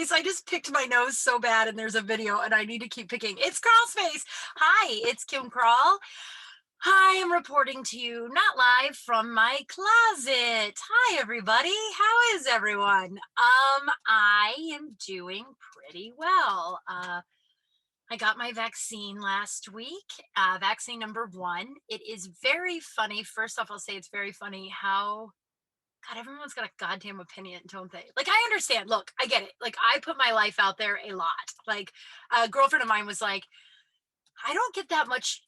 face. I just picked my nose so bad, and there's a video, and I need to keep picking. It's Kral's face. Hi, it's Kim Kral. Hi, I'm reporting to you, not live from my closet. Hi, everybody. How is everyone? I am doing pretty well. I got my vaccine last week, vaccine number one. It is very funny. First off, I'll say it's very funny how God, everyone's got a goddamn opinion, don't they? Like, I understand. Look, I get it. Like, I put my life out there a lot. Like, a girlfriend of mine was like, I don't get that much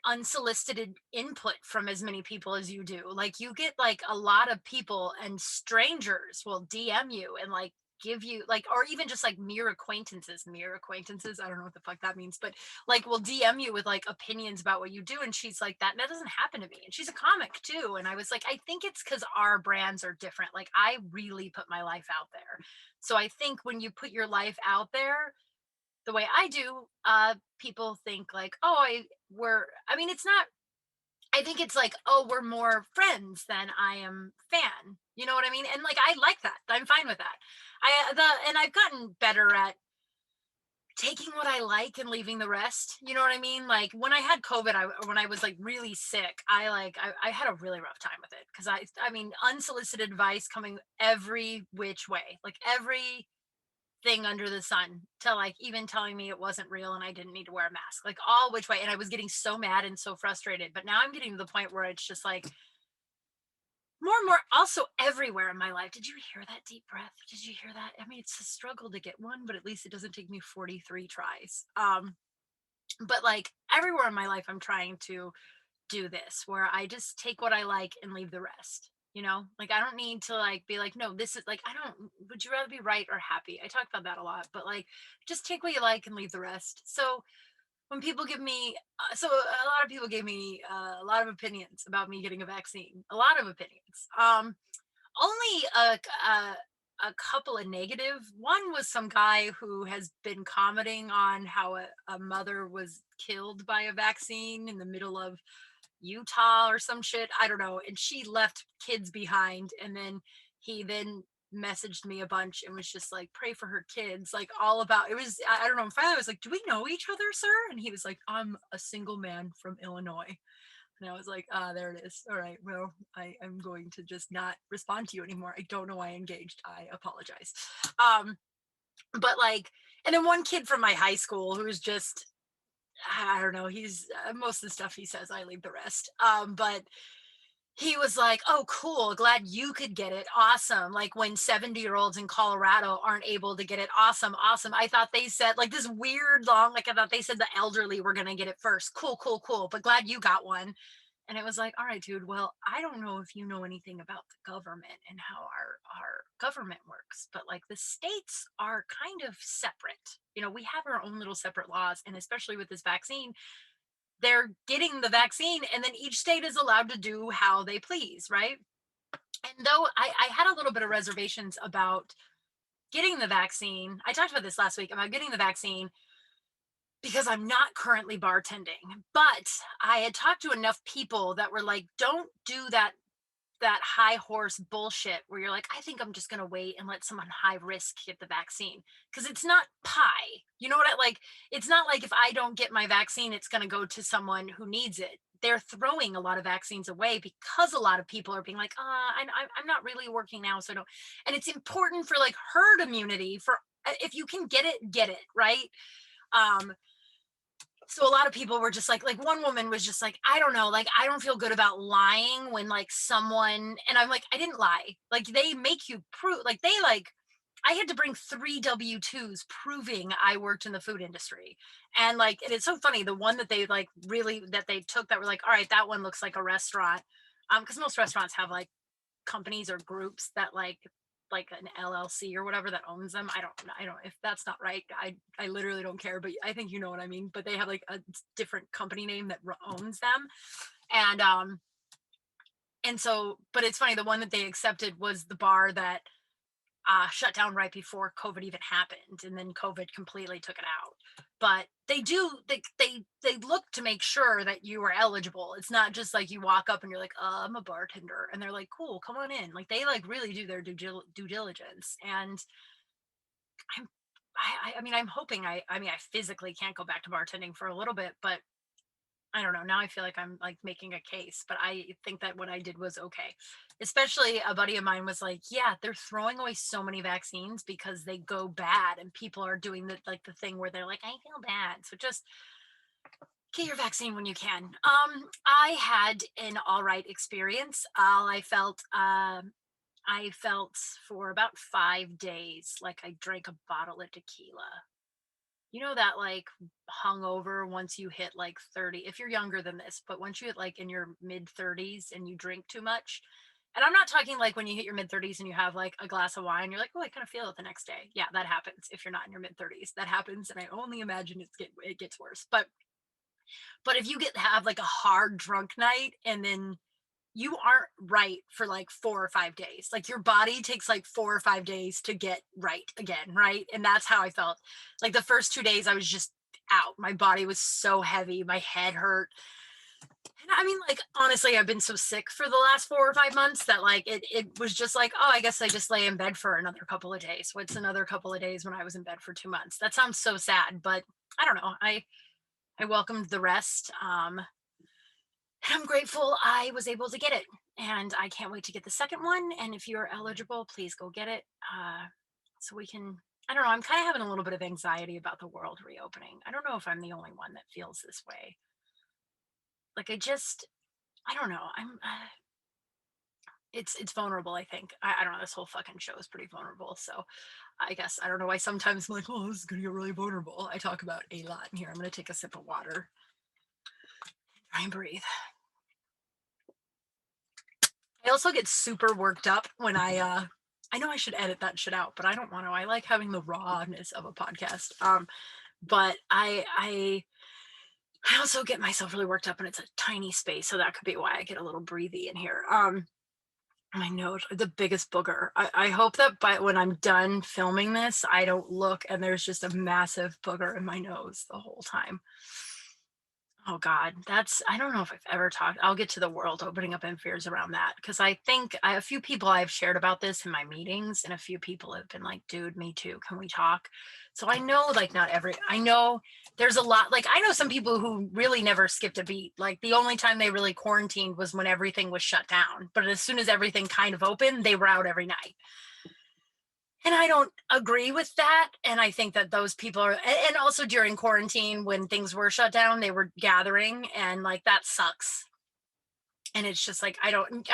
unsolicited input from as many people as you do. Like, you get like a lot of people and strangers will DM you and like give you like, or even just like mere acquaintances. I don't know what the fuck that means, but like will DM you with like opinions about what you do. And she's like, that doesn't happen to me. And she's a comic too. And I was like, I think it's because our brands are different. Like, I really put my life out there. So I think when you put your life out there, the way I do, people think like, oh, I mean, it's not, I think it's like, oh, we're more friends than I am fan. You know what I mean? And like, I like that. I'm fine with that. And I've gotten better at taking what I like and leaving the rest. You know what I mean? Like when I had COVID, when I was like really sick, I had a really rough time with it because I mean, unsolicited advice coming every which way, like every thing under the sun to like even telling me it wasn't real and I didn't need to wear a mask, like all which way. And I was getting so mad and so frustrated. But now I'm getting to the point where it's just like more and more also everywhere in my life. Did you hear that deep breath? Did you hear that? I mean, it's a struggle to get one, but at least it doesn't take me 43 tries. But like everywhere in my life, I'm trying to do this where I just take what I like and leave the rest. You know, like I don't need to like be like, no, this is like, I don't, would you rather be right or happy? I talk about that a lot, but like just take what you like and leave the rest. So when people give me, so a lot of people gave me a lot of opinions about me getting a vaccine, a lot of opinions. Only a couple of negative. One was some guy who has been commenting on how a mother was killed by a vaccine in the middle of Utah or some shit. I don't know. And she left kids behind. And then he then messaged me a bunch and was just like, pray for her kids. Like all about it was, I don't know. Finally I was like, do we know each other, sir? And he was like, I'm a single man from Illinois. And I was like, there it is. All right. Well, I am going to just not respond to you anymore. I don't know why I engaged. I apologize. Um, but like, and then one kid from my high school who's just, I don't know. He's most of the stuff he says, I leave the rest. But he was like, "Oh, cool. Glad you could get it. Awesome." Like when 70-year-olds in Colorado aren't able to get it. Awesome. Awesome. I thought they said like this weird long, like I thought they said the elderly were going to get it first. Cool, cool, cool. But glad you got one. And it was like, all right, dude, well, I don't know if you know anything about the government and how our government works, but like the states are kind of separate. You know, we have our own little separate laws. And especially with this vaccine, they're getting the vaccine and then each state is allowed to do how they please, right? And though I had a little bit of reservations about getting the vaccine, I talked about this last week about getting the vaccine because I'm not currently bartending, but I had talked to enough people that were like, don't do that high horse bullshit where you're like, I think I'm just going to wait and let someone high risk get the vaccine because it's not pie. You know what I like? It's not like if I don't get my vaccine, it's going to go to someone who needs it. They're throwing a lot of vaccines away because a lot of people are being like, I'm not really working now. So don't. And it's important for like herd immunity for if you can get it, right? Um, so a lot of people were just like one woman was just like, I don't know, like I don't feel good about lying when like someone, and I'm like, I didn't lie. Like they make you prove, like they like, I had to bring 3 W-2s proving I worked in the food industry. And like, and it's so funny, the one that they like really that they took that were like, all right, that one looks like a restaurant. Because most restaurants have like companies or groups that like an LLC or whatever that owns them. I don't if that's not right. I literally don't care, but I think you know what I mean. But they have like a different company name that owns them. And and so but it's funny, the one that they accepted was the bar that shut down right before COVID even happened, and then COVID completely took it out. But they look to make sure that you are eligible. It's not just like you walk up and you're like, I'm a bartender, and they're like, cool, come on in. Like they like really do their due diligence. And I'm I mean, I'm hoping I mean, I physically can't go back to bartending for a little bit, but I don't know. Now I feel like I'm like making a case, but I think that what I did was okay. Especially a buddy of mine was like, "Yeah, they're throwing away so many vaccines because they go bad, and people are doing the thing where they're like, I feel bad, so just get your vaccine when you can." I had an all right experience. I felt for about 5 days like I drank a bottle of tequila. You know that like hungover once you hit like 30, if you're younger than this, but once you hit like in your mid 30s and you drink too much. And I'm not talking like when you hit your mid 30s and you have like a glass of wine, you're like, oh, I kind of feel it the next day. Yeah, that happens if you're not in your mid 30s. That happens, and I only imagine it gets worse. But if you have like a hard drunk night and then you aren't right for like 4 or 5 days. Like your body takes like 4 or 5 days to get right again, right? And that's how I felt. Like the first 2 days, I was just out. My body was so heavy, my head hurt. And I mean, like honestly, I've been so sick for the last 4 or 5 months that like it was just like, oh, I guess I just lay in bed for another couple of days. What's another couple of days when I was in bed for 2 months? That sounds so sad, but I don't know. I welcomed the rest. I'm grateful I was able to get it. And I can't wait to get the second one. And if you're eligible, please go get it. So we can, I don't know, I'm kind of having a little bit of anxiety about the world reopening. I don't know if I'm the only one that feels this way. Like I don't know. It's vulnerable, I think. I don't know. This whole fucking show is pretty vulnerable. So I guess, I don't know why sometimes I'm like, oh, this is going to get really vulnerable. I talk about a lot in here. I'm going to take a sip of water. Try and breathe. I also get super worked up when I know I should edit that shit out, but I don't want to. I like having the rawness of a podcast. But I also get myself really worked up and it's a tiny space, so that could be why I get a little breathy in here. My nose, the biggest booger. I hope that by when I'm done filming this, I don't look and there's just a massive booger in my nose the whole time. Oh God, I don't know if I've ever talked. I'll get to the world opening up and fears around that because I think a few people I've shared about this in my meetings, and a few people have been like, dude, me too. Can we talk? So I know, like, I know there's a lot. Like, I know some people who really never skipped a beat. Like, the only time they really quarantined was when everything was shut down. But as soon as everything kind of opened, they were out every night. And I don't agree with that. And I think that those people are, and also during quarantine when things were shut down, they were gathering, and like that sucks. And it's just like, I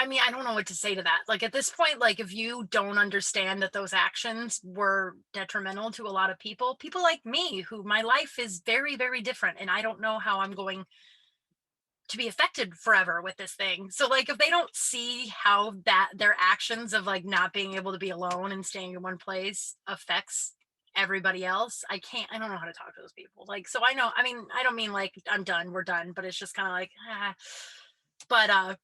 mean, I don't know what to say to that. Like at this point, like if you don't understand that those actions were detrimental to a lot of people like me, who my life is very, very different. And I don't know how I'm going to be affected forever with this thing. So like if they don't see how that their actions of like not being able to be alone and staying in one place affects everybody else, I don't know how to talk to those people. Like so I know, I mean, I don't mean like I'm done, we're done, but it's just kind of like but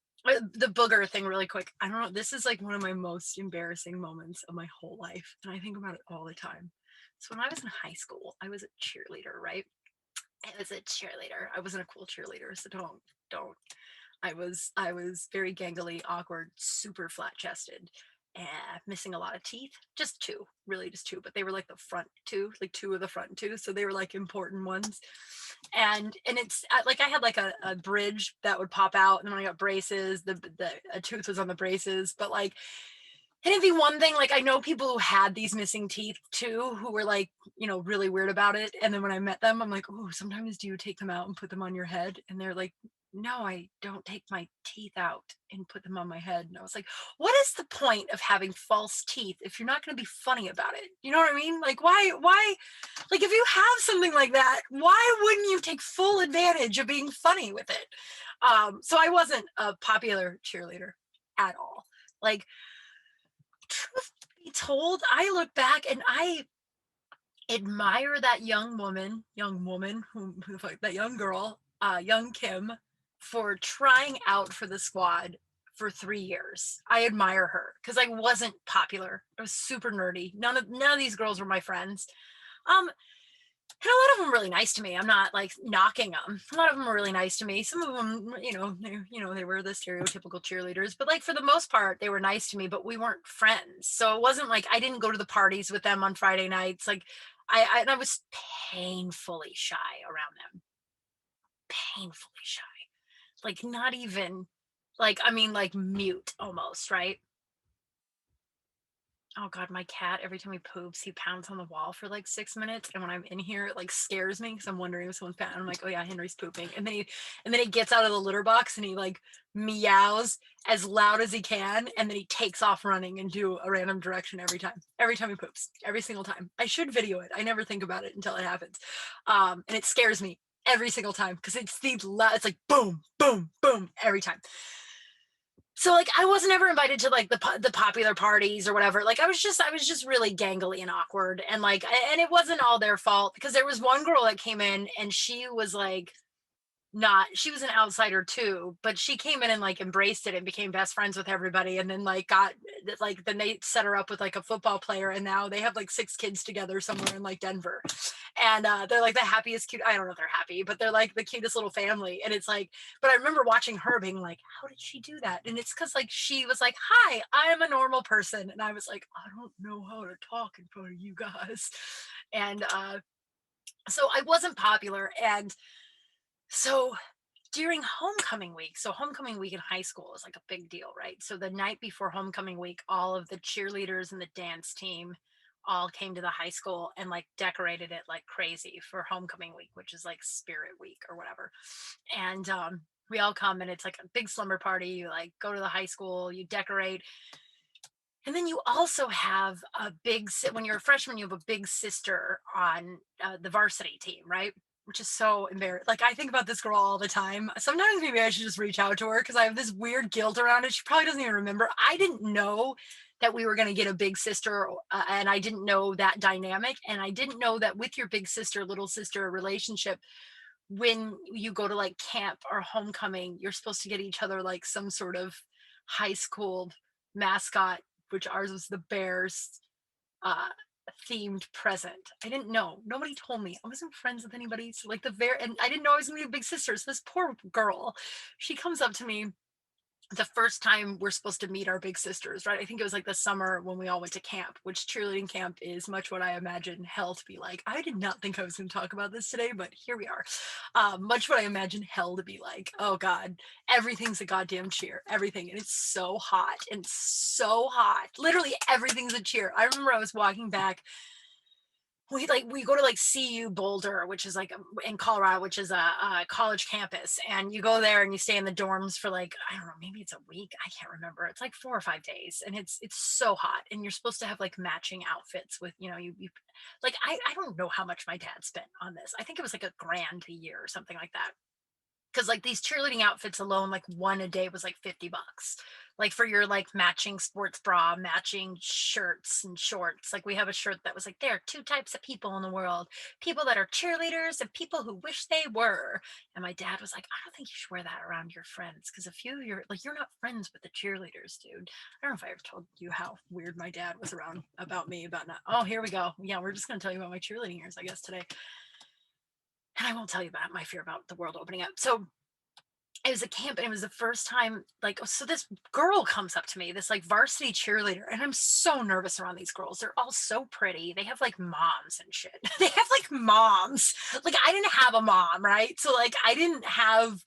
the booger thing really quick. I don't know, this is like one of my most embarrassing moments of my whole life and I think about it all the time. So when I was in high school, I was a cheerleader, right? I was a cheerleader. I wasn't a cool cheerleader, so don't. I was very gangly, awkward, super flat chested, and missing a lot of teeth. Just two, really just two, but they were like the front two, like two of the front two, so they were like important ones. And it's like I had like a bridge that would pop out, and then when I got braces, the a tooth was on the braces, but like and it'd be one thing, like I know people who had these missing teeth too, who were like, really weird about it. And then when I met them, I'm like, oh, sometimes do you take them out and put them on your head? And they're like, no, I don't take my teeth out and put them on my head. And I was like, what is the point of having false teeth if you're not going to be funny about it? You know what I mean? Like, like if you have something like that, why wouldn't you take full advantage of being funny with it? So I wasn't a popular cheerleader at all. Like, truth be told, I look back and I admire that young woman, that young girl, young Kim, for trying out for the squad for 3 years. I admire her because I wasn't popular. I was super nerdy. None of these girls were my friends. Um, And a lot of them really nice to me. I'm not like knocking them. A lot of them are really nice to me. Some of them, they were the stereotypical cheerleaders, but like for the most part, they were nice to me. But we weren't friends, so it wasn't like I didn't go to the parties with them on Friday nights. Like and I was painfully shy around them, painfully shy. Like not even, like I mean, like mute almost, right? Oh god, my cat, every time he poops, he pounds on the wall for like 6 minutes. And when I'm in here, it like scares me because I'm wondering if someone's pounding. I'm like, oh yeah, Henry's pooping. And then he gets out of the litter box and he like meows as loud as he can, and then he takes off running into a random direction every time. Every time he poops. Every single time. I should video it. I never think about it until it happens. And it scares me every single time because it's like boom, boom, boom every time. So like I wasn't ever invited to like the popular parties or whatever. Like I was just really gangly and awkward, and like and it wasn't all their fault because there was one girl that came in and she was like not she was an outsider too, but she came in and like embraced it and became best friends with everybody, and then like got like then they set her up with like a football player, and now they have like 6 kids together somewhere in like Denver. And they're like the happiest cute, I don't know if they're happy, but they're like the cutest little family. And it's like, but I remember watching her being like, how did she do that? And it's because like she was like, hi, I'm a normal person, and I was like, I don't know how to talk in front of you guys. And so I wasn't popular. And so during homecoming week, so homecoming week in high school is like a big deal, right? So the night before homecoming week, all of the cheerleaders and the dance team all came to the high school and like decorated it like crazy for homecoming week, which is like spirit week or whatever. And we all come and it's like a big slumber party. You like go to the high school, you decorate, and then you also have when you're a freshman, you have a big sister on the varsity team, right? Which is so embarrassing. Like I think about this girl all the time. Sometimes maybe I should just reach out to her because I have this weird guilt around it. She probably doesn't even remember. I didn't know that we were going to get a big sister, and I didn't know that dynamic, and I didn't know that with your big sister, little sister relationship, when you go to like camp or homecoming, you're supposed to get each other like some sort of high school mascot, which ours was the Bears uh themed present. I didn't know. Nobody told me. I wasn't friends with anybody. So like and I didn't know I was gonna be a big sister. So this poor girl, she comes up to me the first time we're supposed to meet our big sisters, right? I think it was like the summer when we all went to camp, which cheerleading camp is much what I imagine hell to be like. I did not think I was going to talk about this today, but here we are. Much what I imagine hell to be like. Oh God, everything's a goddamn cheer, everything, and it's so hot and so hot. Literally everything's a cheer. I remember I was walking back, we go to like CU Boulder, which is like in Colorado, which is a college campus, and you go there and you stay in the dorms for like I don't know, maybe it's a week, I can't remember. It's like 4 or 5 days, and it's so hot, and you're supposed to have like matching outfits with you like I don't know how much my dad spent on this. I think it was like $1,000 a year or something like that, because like these cheerleading outfits alone, like one a day was like $50, like for your like matching sports bra, matching shirts and shorts. Like we have a shirt that was like, there are two types of people in the world: people that are cheerleaders and people who wish they were. And my dad was like, I don't think you should wear that around your friends, because if you're not friends with the cheerleaders, dude. I don't know if I ever told you how weird my dad was around about me, about not, oh, here we go, yeah, we're just going to tell you about my cheerleading years, I guess, today. And I won't tell you about my fear about the world opening up. So it was a camp, and it was the first time, like, so this girl comes up to me, this like varsity cheerleader, and I'm so nervous around these girls. They're all so pretty. They have like moms and shit. They have like moms. Like I didn't have a mom, right? So like I didn't have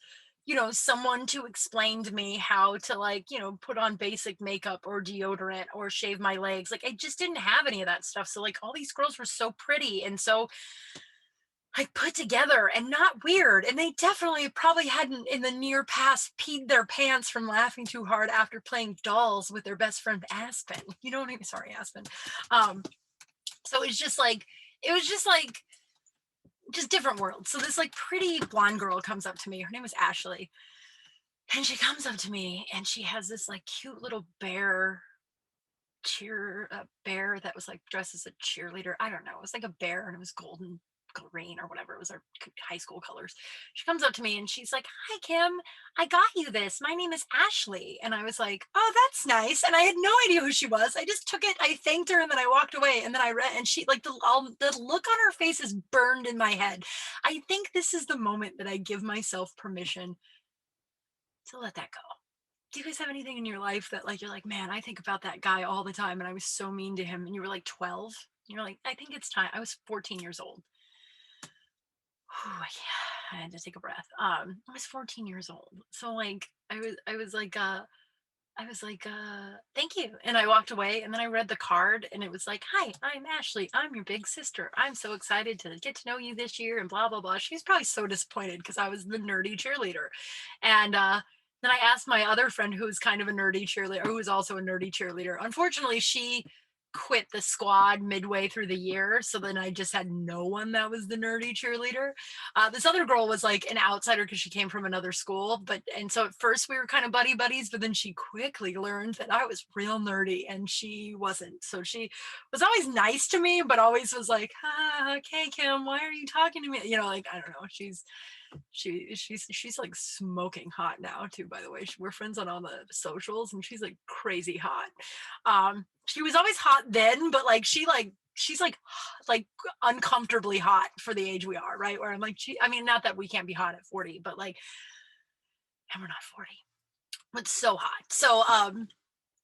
someone to explain to me how to like put on basic makeup or deodorant or shave my legs. Like I just didn't have any of that stuff. So like all these girls were so pretty and so like put together and not weird. And they definitely probably hadn't in the near past peed their pants from laughing too hard after playing dolls with their best friend Aspen. You know what I mean? Sorry, Aspen. Um, so it was just like just different worlds. So this like pretty blonde girl comes up to me. Her name was Ashley. And she comes up to me and she has this like cute little bear that was like dressed as a cheerleader. I don't know. It was like a bear and it was golden green or whatever. It was our high school colors. She comes up to me and she's like, "Hi, Kim. I got you this. My name is Ashley." And I was like, "Oh, that's nice." And I had no idea who she was. I just took it. I thanked her and then I walked away. And then I read, and she like the look on her face is burned in my head. I think this is the moment that I give myself permission to let that go. Do you guys have anything in your life that like you're like, man, I think about that guy all the time and I was so mean to him, and you were like 12? You're like, I think it's time. I was 14 years old. Whew, I had to take a breath. I was 14 years old. So like I was like, thank you. And I walked away and then I read the card and it was like, "Hi, I'm Ashley. I'm your big sister. I'm so excited to get to know you this year," and blah, blah, blah. She's probably so disappointed because I was the nerdy cheerleader. And then I asked my other friend who was kind of a nerdy cheerleader, who was also a nerdy cheerleader. Unfortunately, she quit the squad midway through the year. So then I just had no one that was the nerdy cheerleader. This other girl was like an outsider because she came from another school. And so at first we were kind of buddy buddies, but then she quickly learned that I was real nerdy and she wasn't. So she was always nice to me, but always was like, "Okay, Kim, why are you talking to me?" Like, I don't know. She's like smoking hot now too, by the way. We're friends on all the socials and she's like crazy hot. She was always hot then, but like she's like uncomfortably hot for the age we are, right? Where I'm like, I mean, not that we can't be hot at 40, but like, and we're not 40, but so hot. So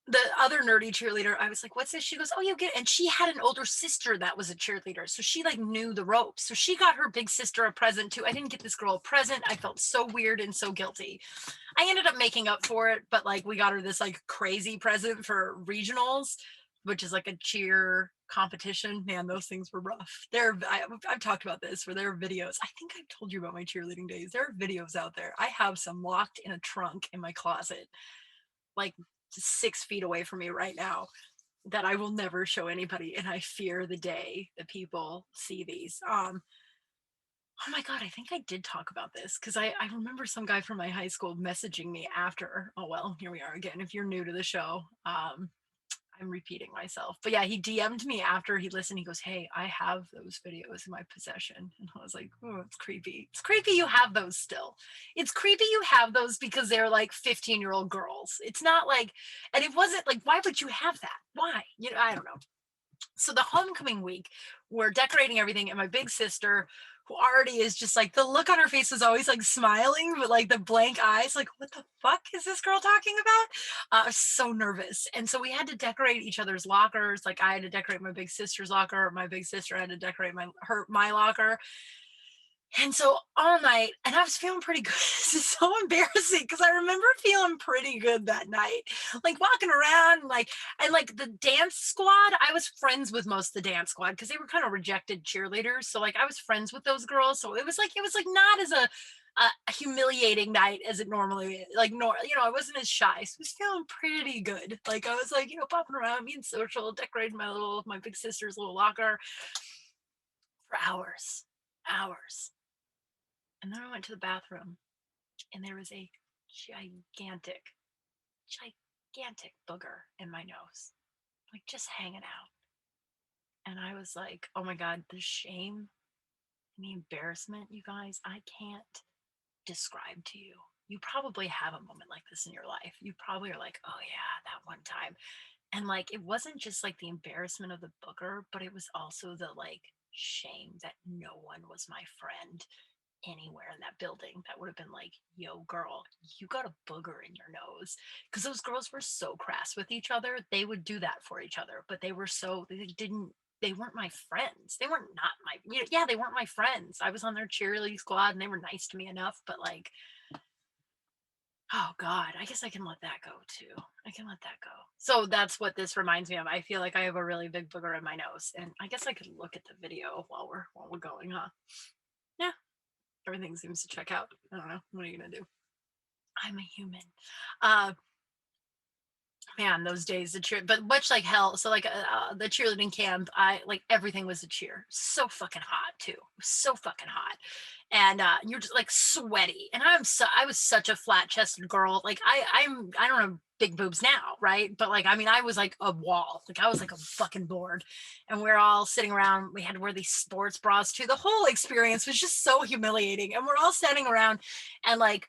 the other nerdy cheerleader, I was like, "What's this?" She goes, "Oh, you get it." And she had an older sister that was a cheerleader. So she like knew the ropes. So she got her big sister a present too. I didn't get this girl a present. I felt so weird and so guilty. I ended up making up for it, but like we got her this like crazy present for regionals, which is like a cheer competition. Man, those things were rough. I've talked about this where there are videos. I think I've told you about my cheerleading days. There are videos out there. I have some locked in a trunk in my closet, like 6 feet away from me right now, that I will never show anybody. And I fear the day that people see these. Oh my God, I think I did talk about this because I remember some guy from my high school messaging me after. Oh, well, here we are again. If you're new to the show, I'm repeating myself. But yeah, he DM'd me after he listened. He goes, "Hey, I have those videos in my possession." And I was like, "Oh, it's creepy. It's creepy you have those still. It's creepy you have those because they're like 15-year-old girls. It's not like, and it wasn't like, why would you have that? Why? I don't know." So the homecoming week, we're decorating everything, and my big sister, who already is just like, the look on her face was always like smiling, but like the blank eyes, like, what the fuck is this girl talking about? I was so nervous. And so we had to decorate each other's lockers. Like I had to decorate my big sister's locker. My big sister had to decorate my locker. And so all night, and I was feeling pretty good. This is so embarrassing because I remember feeling pretty good that night, like walking around, and like the dance squad. I was friends with most of the dance squad because they were kind of rejected cheerleaders. So like I was friends with those girls. So it was like not as a humiliating night as it normally is. Like I wasn't as shy. So I was feeling pretty good. Like I was like popping around, being social, decorating my big sister's little locker for hours, hours. And then I went to the bathroom and there was a gigantic, gigantic booger in my nose, like just hanging out. And I was like, oh my God, the shame and the embarrassment, you guys, I can't describe to you. You probably have a moment like this in your life. You probably are like, oh yeah, that one time. And like, it wasn't just like the embarrassment of the booger, but it was also the like shame that no one was my friend anywhere in that building that would have been like, "Yo, girl, you got a booger in your nose." Because those girls were so crass with each other. They would do that for each other, but they weren't my friends. They weren't not my, yeah, they weren't my friends. I was on their cheerleading squad and they were nice to me enough, but like, oh God, I guess I can let that go too. I can let that go. So that's what this reminds me of. I feel like I have a really big booger in my nose, and I guess I could look at the video while we're going, huh? Yeah, everything seems to check out. I don't know. What are you gonna do? I'm a human. Uh, Man, those days the cheer, but much like hell. So like the cheerleading camp, I like everything was a cheer. So fucking hot too. So fucking hot. And you're just like sweaty. And I was such a flat chested girl. Like I don't have big boobs now, right? But like I mean I was like a wall. Like I was like a fucking board. And we're all sitting around. We had to wear these sports bras too. The whole experience was just so humiliating. And we're all standing around and like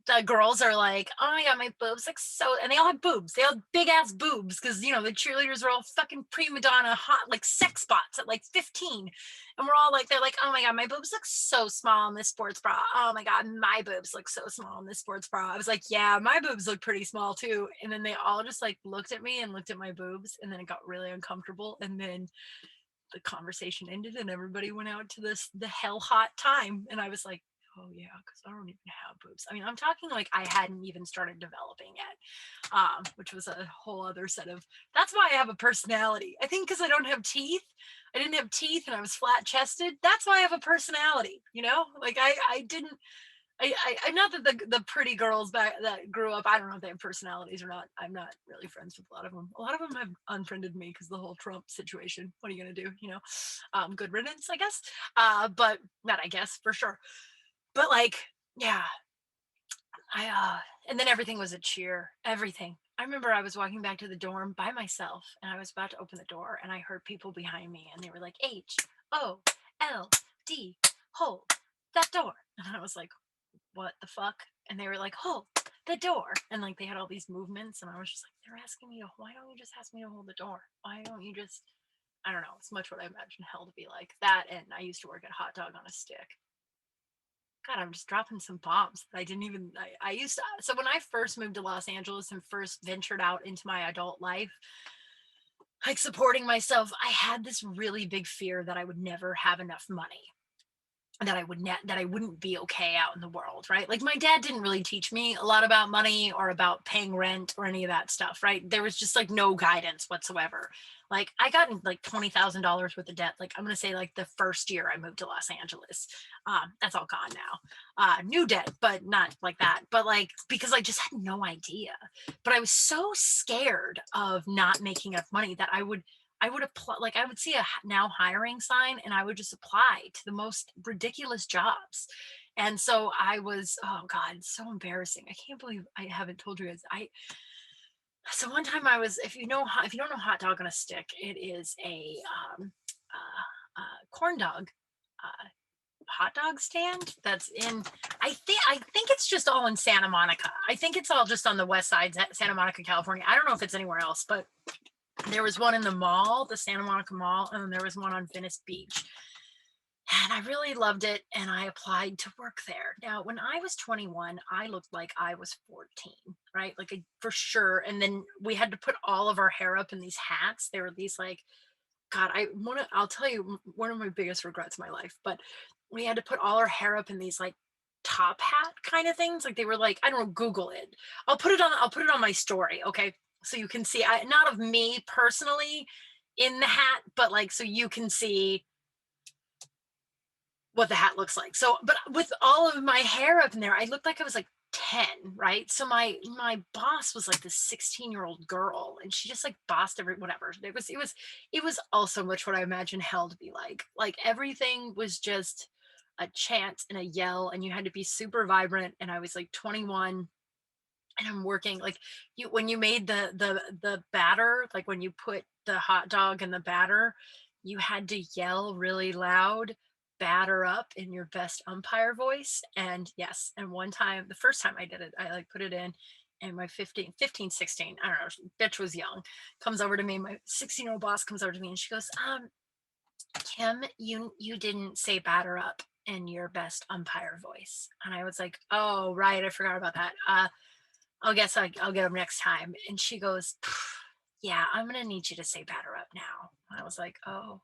the girls are like, oh my god, my boobs look so, and they all have boobs. They all have big ass boobs because you know the cheerleaders are all fucking prima donna, hot like sex bots at like 15, and we're all like, they're like, oh my god, my boobs look so small in this sports bra. Oh my god, my boobs look so small in this sports bra. I was like, yeah, my boobs look pretty small too. And then they all just like looked at me and looked at my boobs, and then it got really uncomfortable, and then the conversation ended, and everybody went out to the hell hot time, and I was like, oh yeah, because I don't even have boobs. I mean, I'm talking like I hadn't even started developing yet, which was a whole other set of. That's why I have a personality. I think because I don't have teeth. I didn't have teeth, and I was flat chested. That's why I have a personality. You know, like I didn't. I not that the pretty girls back that grew up. I don't know if they have personalities or not. I'm not really friends with a lot of them. A lot of them have unfriended me because the whole Trump situation. What are you gonna do? You know, good riddance, I guess. But not I guess for sure. But like, yeah, and then everything was a cheer. Everything. I remember I was walking back to the dorm by myself, and I was about to open the door, and I heard people behind me, and they were like, HOLD, hold that door, and I was like, what the fuck? And they were like, hold the door. And like they had all these movements, and I was just like, they're asking me to, why don't you just ask me to hold the door? Why don't you just, I don't know. It's much what I imagine hell to be like. That, and I used to work at Hotdog on a stick. God, I'm just dropping some bombs that I didn't even, I used to, so when I first moved to Los Angeles and first ventured out into my adult life, like supporting myself, I had this really big fear that I would never have enough money, that I wouldn't be okay out in the world, right? Like my dad didn't really teach me a lot about money or about paying rent or any of that stuff, right? There was just like no guidance whatsoever. Like I got in like $20,000 worth of debt. Like I'm gonna say like the first year I moved to Los Angeles. That's all gone now. New debt, but not like that. But like because I just had no idea. But I was so scared of not making enough money that I would apply, like I would see a now hiring sign and I would just apply to the most ridiculous jobs. And so I was, oh God, it's so embarrassing. I can't believe I haven't told you guys. So one time I was, if you don't know hot dog on a stick, it is a corn dog uh, hot dog stand that's in, I think it's just all in Santa Monica. I think it's all just on the west side, Santa Monica, California. I don't know if it's anywhere else, but there was one in the mall, the Santa Monica Mall, and then there was one on Venice Beach. And I really loved it, and I applied to work there. Now, when I was 21, I looked like I was 14, right? Like for sure. And then we had to put all of our hair up in these hats. There were these like, God, I'll tell you one of my biggest regrets in my life, but we had to put all our hair up in these like top hat kind of things. Like they were like, I don't know, Google it. I'll put it on my story, okay? So you can see, not of me personally in the hat, but like so you can see what the hat looks like. So, but with all of my hair up in there, I looked like I was like 10, right? So my boss was like this 16-year-old girl, and she just like bossed whatever. It was also much what I imagine hell to be like. Like everything was just a chant and a yell, and you had to be super vibrant. And I was like 21, and I'm working like you when you made the batter, like when you put the hot dog in the batter, you had to yell really loud, batter up in your best umpire voice. And yes, and one time, the first time I did it, I like put it in, and my 16, I don't know, bitch was young, comes over to me, my 16-year-old boss comes over to me and she goes, Kim, you didn't say batter up in your best umpire voice. And I was like, oh right, I forgot about that. I'll get them next time. And she goes, yeah, I'm going to need you to say batter up now. And I was like, oh,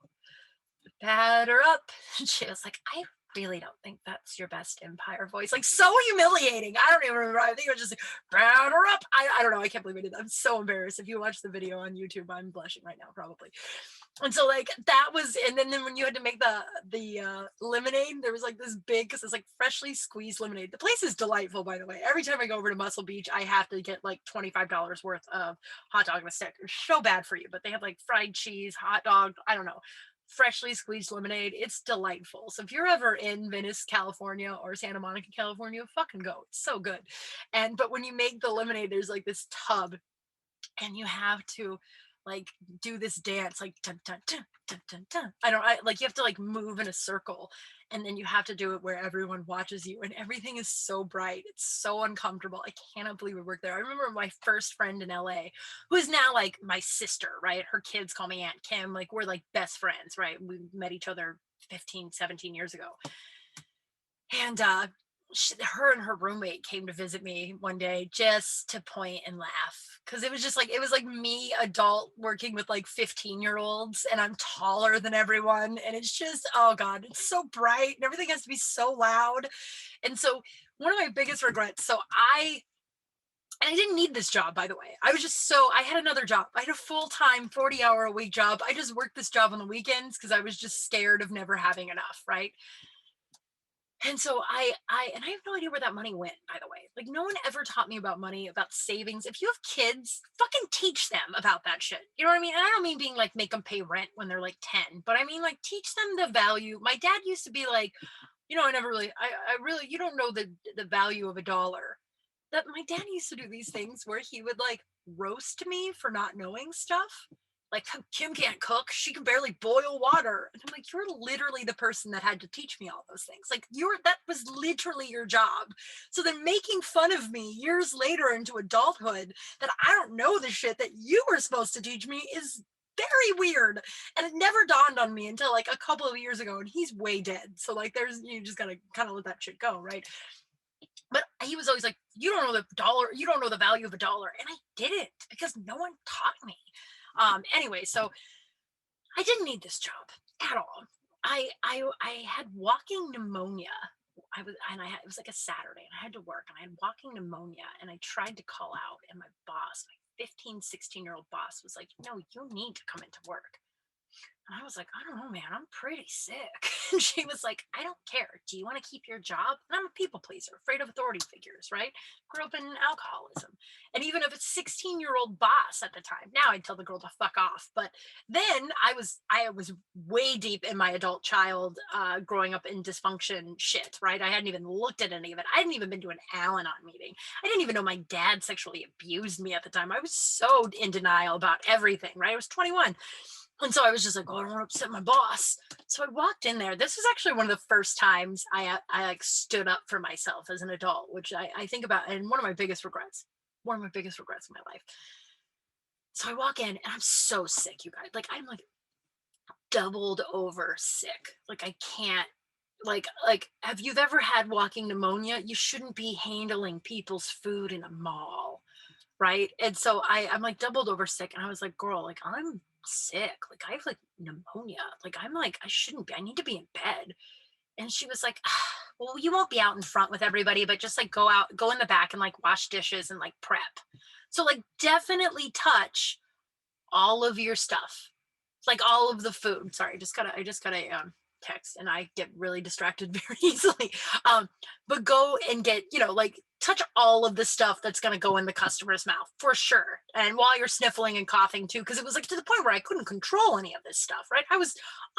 batter up. And she was like, I really don't think that's your best empire voice. Like so humiliating. I don't even remember. I think it was just like, batter up. I don't know. I can't believe I did that. I'm so embarrassed. If you watch the video on YouTube, I'm blushing right now, probably. And so like that was, and then when you had to make the lemonade, there was like this big, because it's like freshly squeezed lemonade. The place is delightful, by the way. Every time I go over to Muscle Beach, I have to get like $25 worth of hot dog and a stick. It's so bad for you, but they have like fried cheese, hot dog, I don't know, freshly squeezed lemonade. It's delightful. So if you're ever in Venice, California, or Santa Monica, California, fucking go. It's so good. And but when you make the lemonade, there's like this tub, and you have to like do this dance like dun, dun, dun, dun, dun, dun. I like, you have to like move in a circle, and then you have to do it where everyone watches you, and everything is so bright, it's so uncomfortable. I cannot believe we worked there. I remember my first friend in LA, who is now like my sister, right? Her kids call me Aunt Kim. Like, we're like best friends, right? We met each other 15, 17 years ago. And her and her roommate came to visit me one day just to point and laugh, because it was like me adult working with like 15-year-olds, and I'm taller than everyone, and it's just, oh god, it's so bright and everything has to be so loud. And so one of my biggest regrets, so I didn't need this job, by the way. I had another job. I had a full-time 40-hour-a-week job. I just worked this job on the weekends because I was just scared of never having enough, right? And so and I have no idea where that money went, by the way. Like, no one ever taught me about money, about savings. If you have kids, fucking teach them about that shit. You know what I mean? And I don't mean being like, make them pay rent when they're like 10, but I mean like, teach them the value. My dad used to be like, I never really, I really, you don't know the value of a dollar. That my dad used to do these things where he would like roast me for not knowing stuff. Like, Kim can't cook, she can barely boil water. And I'm like, you're literally the person that had to teach me all those things. Like, that was literally your job. So then making fun of me years later into adulthood that I don't know the shit that you were supposed to teach me is very weird. And it never dawned on me until like a couple of years ago, and he's way dead. So like, you just gotta kind of let that shit go, right? But he was always like, you don't know the dollar, you don't know the value of a dollar. And I didn't, because no one taught me. Anyway, so I didn't need this job at all. I had walking pneumonia. It was like a Saturday, and I had to work, and I had walking pneumonia, and I tried to call out, and my boss, my 15, 16-year-old boss, was like, no, you need to come into work. And I was like, I don't know, man, I'm pretty sick. And she was like, I don't care. Do you want to keep your job? And I'm a people pleaser, afraid of authority figures, right? Grew up in alcoholism. And even if it's 16-year-old boss at the time, now I'd tell the girl to fuck off. But then I was way deep in my adult child growing up in dysfunction shit, right? I hadn't even looked at any of it. I hadn't even been to an Al-Anon meeting. I didn't even know my dad sexually abused me at the time. I was so in denial about everything, right? I was 21. And so I was just like, oh, I don't want to upset my boss. So I walked in there. This was actually one of the first times I like stood up for myself as an adult, which I think about, and one of my biggest regrets in my life. So I walk in, and I'm so sick, you guys. Like, I'm like doubled over sick. Like, I can't, like, have you ever had walking pneumonia? You shouldn't be handling people's food in a mall, right? And so I'm like doubled over sick, and I was like, girl, like, I'm sick, like, I have like pneumonia, like, I'm like, I shouldn't be, I need to be in bed. And she was like, "Ah, well, you won't be out in front with everybody, but just like go in the back and like wash dishes and like prep. So like, definitely touch all of your stuff, like all of the food." Sorry, I just got a text, and I get really distracted very easily. But go and get, like, touch all of the stuff that's going to go in the customer's mouth for sure. And while you're sniffling and coughing too, because it was like to the point where I couldn't control any of this stuff, right? I was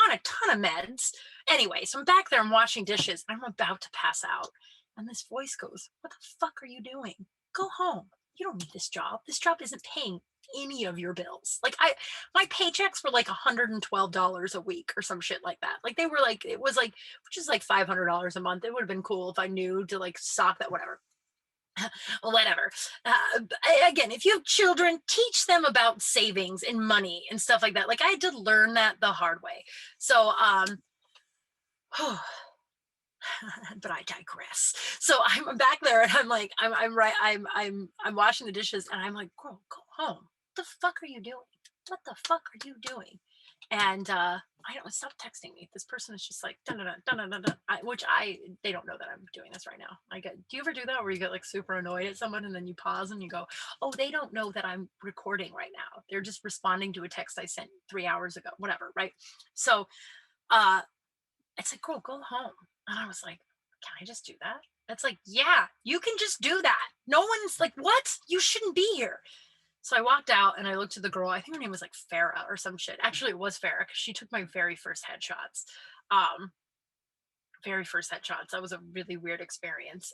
on a ton of meds. Anyway, so I'm back there, I'm washing dishes, and I'm about to pass out. And this voice goes, what the fuck are you doing? Go home. You don't need this job. This job isn't paying any of your bills. Like, my paychecks were like $112 a week or some shit like that. Like, they were like, it was like, which is like $500 a month. It would have been cool if I knew to like sock that, whatever. Whatever. Again, if you have children, teach them about savings and money and stuff like that. Like, I had to learn that the hard way. So, but I digress. So I'm back there, and I'm like, I'm washing the dishes, and I'm like, girl, go home. What the fuck are you doing? What the fuck are you doing? And I don't stop texting me. This person is just like dun, dun, dun, dun, dun, dun, which they don't know that I'm doing this right now. Do you ever do that where you get like super annoyed at someone and then you pause and you go, oh, they don't know that I'm recording right now. They're just responding to a text I sent 3 hours ago, whatever, right? So uh it's like, girl, go home. And I was like, can I just do that? It's like, yeah, you can just do that. No one's like, what? You shouldn't be here. So I walked out and I looked at the girl. I think her name was like Farah or some shit. Actually, it was Farah because she took my very first headshots. Um, very first headshots. That was a really weird experience.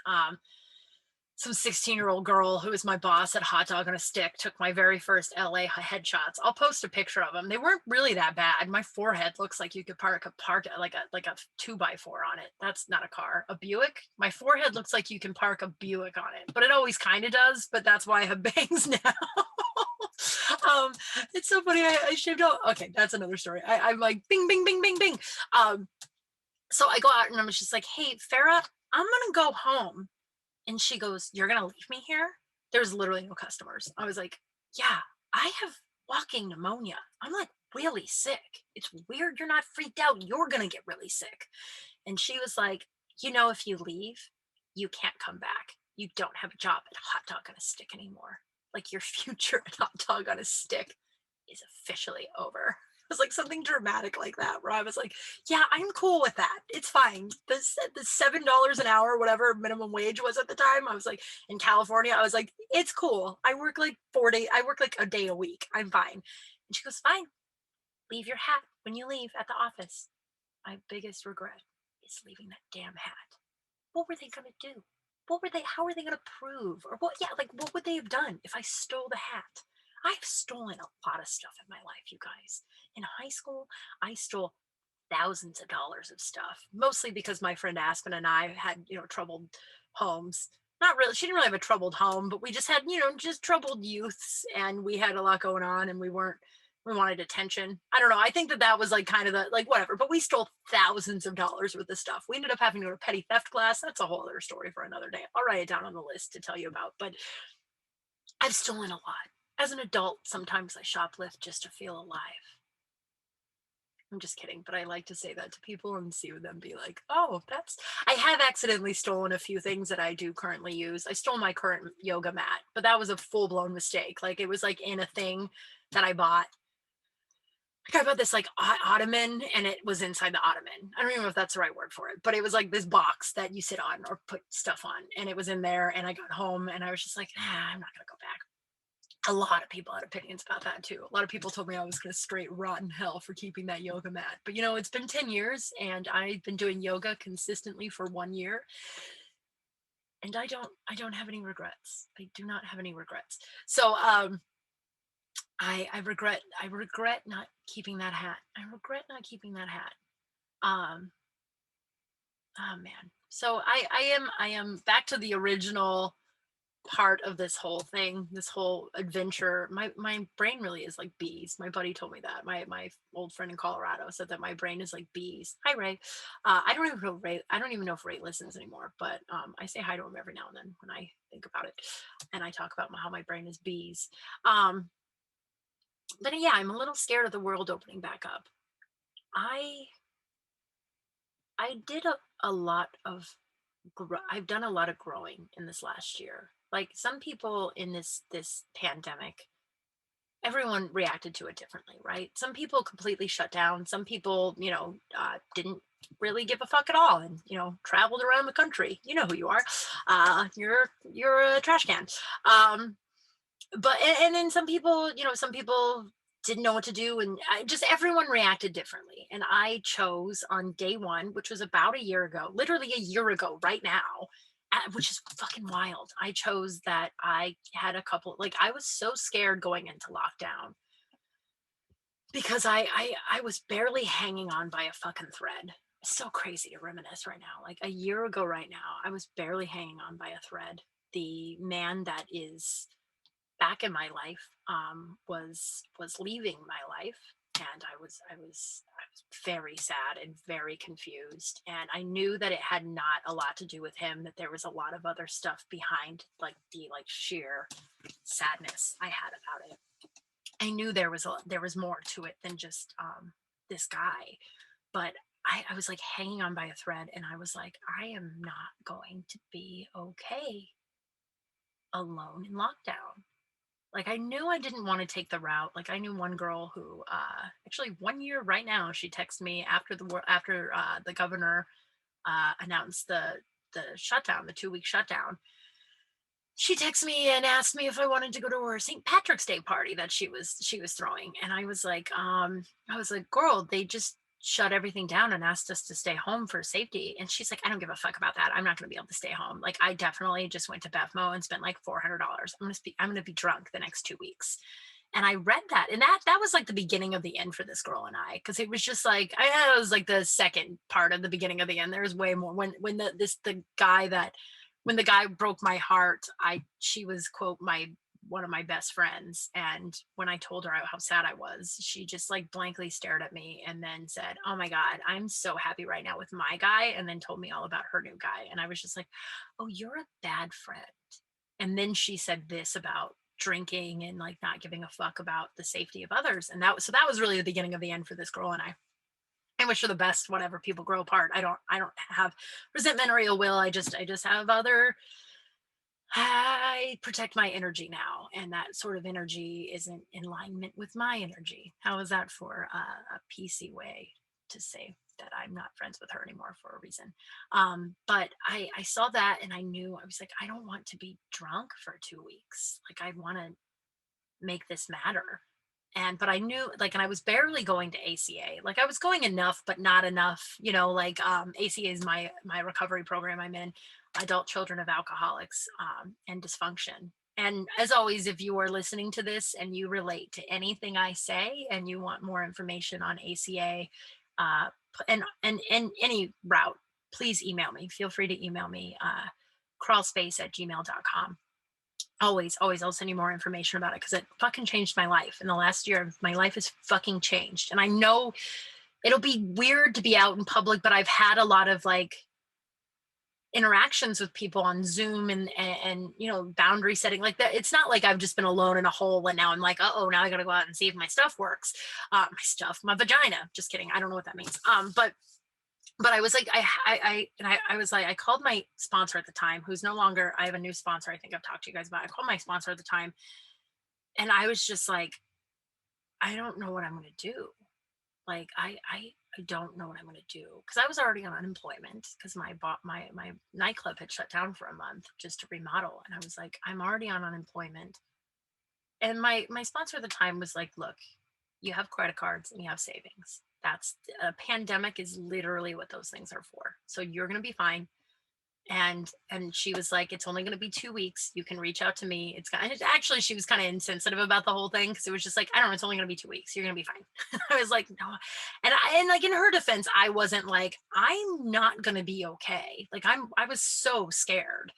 Some 16-year-old girl who was my boss at Hotdog on a Stick took my very first LA headshots. I'll post a picture of them. They weren't really that bad. My forehead looks like you could park like a 2x4 on it. That's not a car, a Buick. My forehead looks like you can park a Buick on it, but it always kind of does. But that's why I have bangs now. um, it's so funny. I shaved out. Okay, that's another story. I'm like bing, bing, bing, bing, bing. So I go out and I'm just like, hey, Farah, I'm gonna go home. And she goes, you're going to leave me here? There's literally no customers. I was like, yeah, I have walking pneumonia. I'm like really sick. It's weird you're not freaked out. You're going to get really sick. And she was like, if you leave, you can't come back. You don't have a job at Hot Dog on a Stick anymore. Like your future at Hot Dog on a Stick is officially over. It was like something dramatic like that, where I was like, yeah, I'm cool with that. It's fine. The $7 an hour, whatever minimum wage was at the time, I was like, in California, I was like, it's cool. I work like 4 days, I work like a day a week. I'm fine. And she goes, fine. Leave your hat when you leave at the office. My biggest regret is leaving that damn hat. What were they gonna do? How were they gonna prove? Or what would they have done if I stole the hat? I've stolen a lot of stuff in my life, you guys. In high school, I stole thousands of dollars of stuff, mostly because my friend Aspen and I had, troubled homes. Not really, she didn't really have a troubled home, but we just had, just troubled youths, and we had a lot going on, and we wanted attention. I don't know. I think that was like kind of the like whatever, but we stole thousands of dollars worth of stuff. We ended up having to go to petty theft class. That's a whole other story for another day. I'll write it down on the list to tell you about. But I've stolen a lot. As an adult, sometimes I shoplift just to feel alive. I'm just kidding, but I like to say that to people and see them be like, oh, I have accidentally stolen a few things that I do currently use. I stole my current yoga mat, but that was a full blown mistake. Like it was like in a thing that I bought. Like I bought this like ottoman and it was inside the ottoman. I don't even know if that's the right word for it, but it was like this box that you sit on or put stuff on. And it was in there. And I got home and I was just like, I'm not going to go back. A lot of people had opinions about that too. A lot of people told me I was going to straight rot in hell for keeping that yoga mat. But it's been 10 years and I've been doing yoga consistently for 1 year. And I don't have any regrets. I do not have any regrets. So I regret not keeping that hat. I regret not keeping that hat. Um oh man. So I am back to the original part of this whole thing, this whole adventure. My brain really is like bees. My buddy told me that. My old friend in Colorado said that my brain is like bees. Hi Ray. I don't even know if Ray listens anymore, but I say hi to him every now and then when I think about it, and I talk about how my brain is bees. Um, but yeah, I'm a little scared of the world opening back up. I I did a lot of I've done a lot of growing in this last year. Like some people in this pandemic, everyone reacted to it differently, right? Some people completely shut down. Some people, didn't really give a fuck at all, and traveled around the country. You know who you are. You're a trash can. Um, but and then some people didn't know what to do, and just everyone reacted differently. And I chose on day one, which was about a year ago, literally a year ago right now, which is fucking wild. I chose that I had a couple, like I was so scared going into lockdown because I was barely hanging on by a fucking thread. It's so crazy to reminisce right now. Like a year ago right now, I was barely hanging on by a thread. The man that is back in my life was leaving my life, and I was very sad and very confused, and I knew that it had not a lot to do with him, that there was a lot of other stuff behind, like the sheer sadness I had about it. I knew there was more to it than just this guy, but I was like hanging on by a thread, and I was like, I am not going to be okay alone in lockdown. Like, I knew I didn't want to take the route. Like, I knew one girl who, actually 1 year right now, she texted me after the governor announced the shutdown, the 2 week shutdown. She texted me and asked me if I wanted to go to her St. Patrick's Day party that she was throwing. And I was like, girl, they just shut everything down and asked us to stay home for safety. And she's like, I don't give a fuck about that. I'm not gonna be able to stay home. Like, I definitely just went to Bevmo and spent like $400. I'm gonna be drunk the next 2 weeks. And I read that, and that was like the beginning of the end for this girl and I, because it was just like it was like the second part of the beginning of the end. There's way more when the guy that when the guy broke my heart. I She was, quote, my one of my best friends, and when I told her how sad I was, she just like blankly stared at me and then said, oh my god, I'm so happy right now with my guy, and then told me all about her new guy. And I was just like, oh, you're a bad friend. And then she said this about drinking and like not giving a fuck about the safety of others. And that was really the beginning of the end for this girl and I wish her the best whatever people grow apart. I don't have resentment or ill will. I just have other I protect my energy now, and that sort of energy isn't in alignment with my energy. How is that for a PC way to say that I'm not friends with her anymore for a reason? But I saw that and I knew, I was like, I don't want to be drunk for 2 weeks. Like, I want to make this matter. And but I knew, like, and I was barely going to ACA. Like, I was going enough, but not enough, like ACA is my recovery program I'm in, adult children of alcoholics and dysfunction. And as always, if you are listening to this and you relate to anything I say and you want more information on ACA and any route, please email me. Feel free to email me, crawlspace@gmail.com. Always, I'll send you more information about it because it fucking changed my life. In the last year, my life has fucking changed. And I know it'll be weird to be out in public, but I've had a lot of like interactions with people on Zoom and boundary setting like that. It's not like I've just been alone in a hole and now I'm like, oh, now I gotta go out and see if my stuff works. My vagina. Just kidding. I don't know what that means. But I was like, I was like, I called my sponsor at the time, who's no longer, I have a new sponsor. I think I've talked to you guys about. I called my sponsor at the time, and I was just like, I don't know what I'm going to do. Like, I don't know what I'm going to do, because I was already on unemployment because my nightclub had shut down for a month just to remodel, and I was like, I'm already on unemployment. And my sponsor at the time was like, look, you have credit cards and you have savings. That's A pandemic is literally what those things are for. So you're going to be fine. And she was like, it's only going to be 2 weeks. You can reach out to me. Actually, she was kind of insensitive about the whole thing, because it was just like, I don't know, it's only going to be 2 weeks. You're going to be fine. I was like, no. And like, in her defense, I wasn't like, I'm not going to be okay. Like, I was so scared.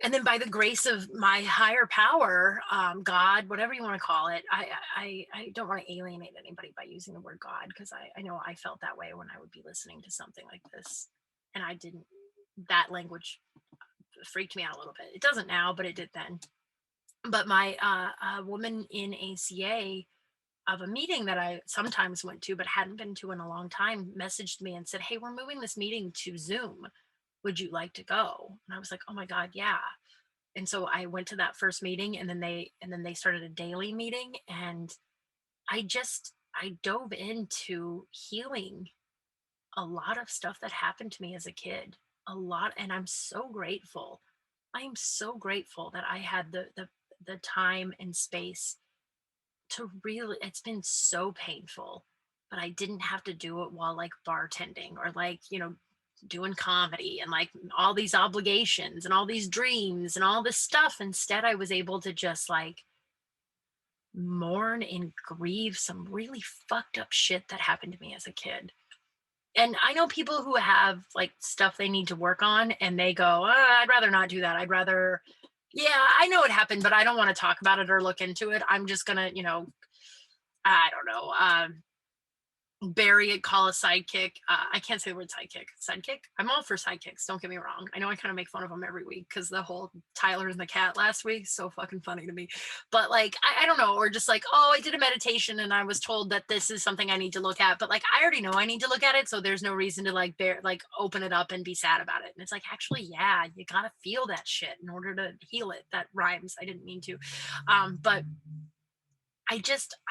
And then by the grace of my higher power, God, whatever you want to call it, I don't want to alienate anybody by using the word God, because I know I felt that way when I would be listening to something like this. And I didn't, that language freaked me out a little bit. It doesn't now, but it did then. But my woman in ACA of a meeting that I sometimes went to, but hadn't been to in a long time, messaged me and said, hey, we're moving this meeting to Zoom. Would you like to go? And I was like, oh my God, yeah. And so I went to that first meeting, and then they started a daily meeting, and I dove into healing a lot of stuff that happened to me as a kid. A lot. And I'm so grateful. I am so grateful that I had the time and space to really, it's been so painful, but I didn't have to do it while like bartending or like, doing comedy and like all these obligations and all these dreams and all this stuff. Instead, I was able to just like mourn and grieve some really fucked up shit that happened to me as a kid. And I know people who have like stuff they need to work on, and they go, I'd rather not do that. I'd rather, yeah, I know it happened, but I don't want to talk about it or look into it. I'm just gonna, I don't know. bury it, call a sidekick. I can't say the word sidekick. Sidekick? I'm all for sidekicks. Don't get me wrong. I know I kind of make fun of them every week because the whole Tyler and the cat last week so fucking funny to me. But like, I don't know, or just like, oh, I did a meditation and I was told that this is something I need to look at. But like, I already know I need to look at it, so there's no reason to like like open it up and be sad about it. And it's like, actually, yeah, you gotta feel that shit in order to heal it. That rhymes. I didn't mean to, but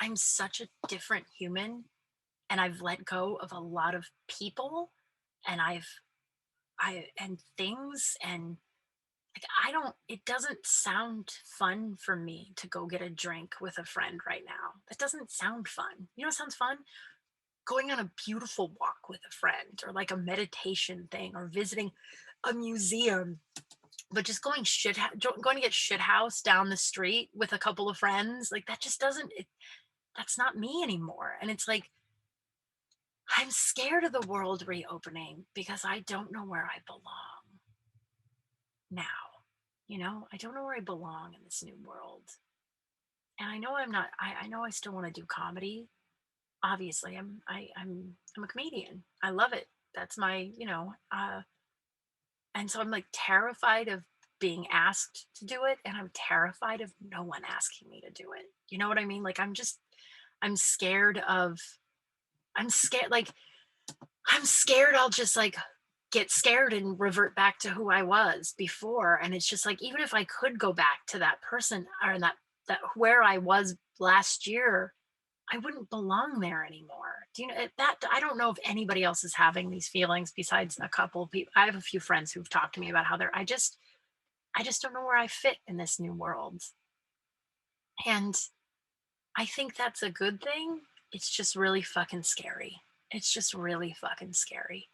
I'm such a different human, and I've let go of a lot of people, and and things, and like I don't it doesn't sound fun for me to go get a drink with a friend right now. That doesn't sound fun. You know what sounds fun? Going on a beautiful walk with a friend, or like a meditation thing, or visiting a museum. But just going to get shit house down the street with a couple of friends, like that just doesn't that's not me anymore. And it's like I'm scared of the world reopening because I don't know where I belong now. I don't know where I belong in this new world. And I know I'm not, I know I still want to do comedy. Obviously, I'm a comedian. I love it. That's my, and so I'm like terrified of being asked to do it. And I'm terrified of no one asking me to do it. You know what I mean? Like, I'm scared of, I'm scared. Like, I'm scared I'll just like get scared and revert back to who I was before. And it's just like, even if I could go back to that person, or that where I was last year, I wouldn't belong there anymore. Do you know that? I don't know if anybody else is having these feelings besides a couple of people. I have a few friends who've talked to me about how I just don't know where I fit in this new world. And I think that's a good thing. It's just really fucking scary. It's just really fucking scary.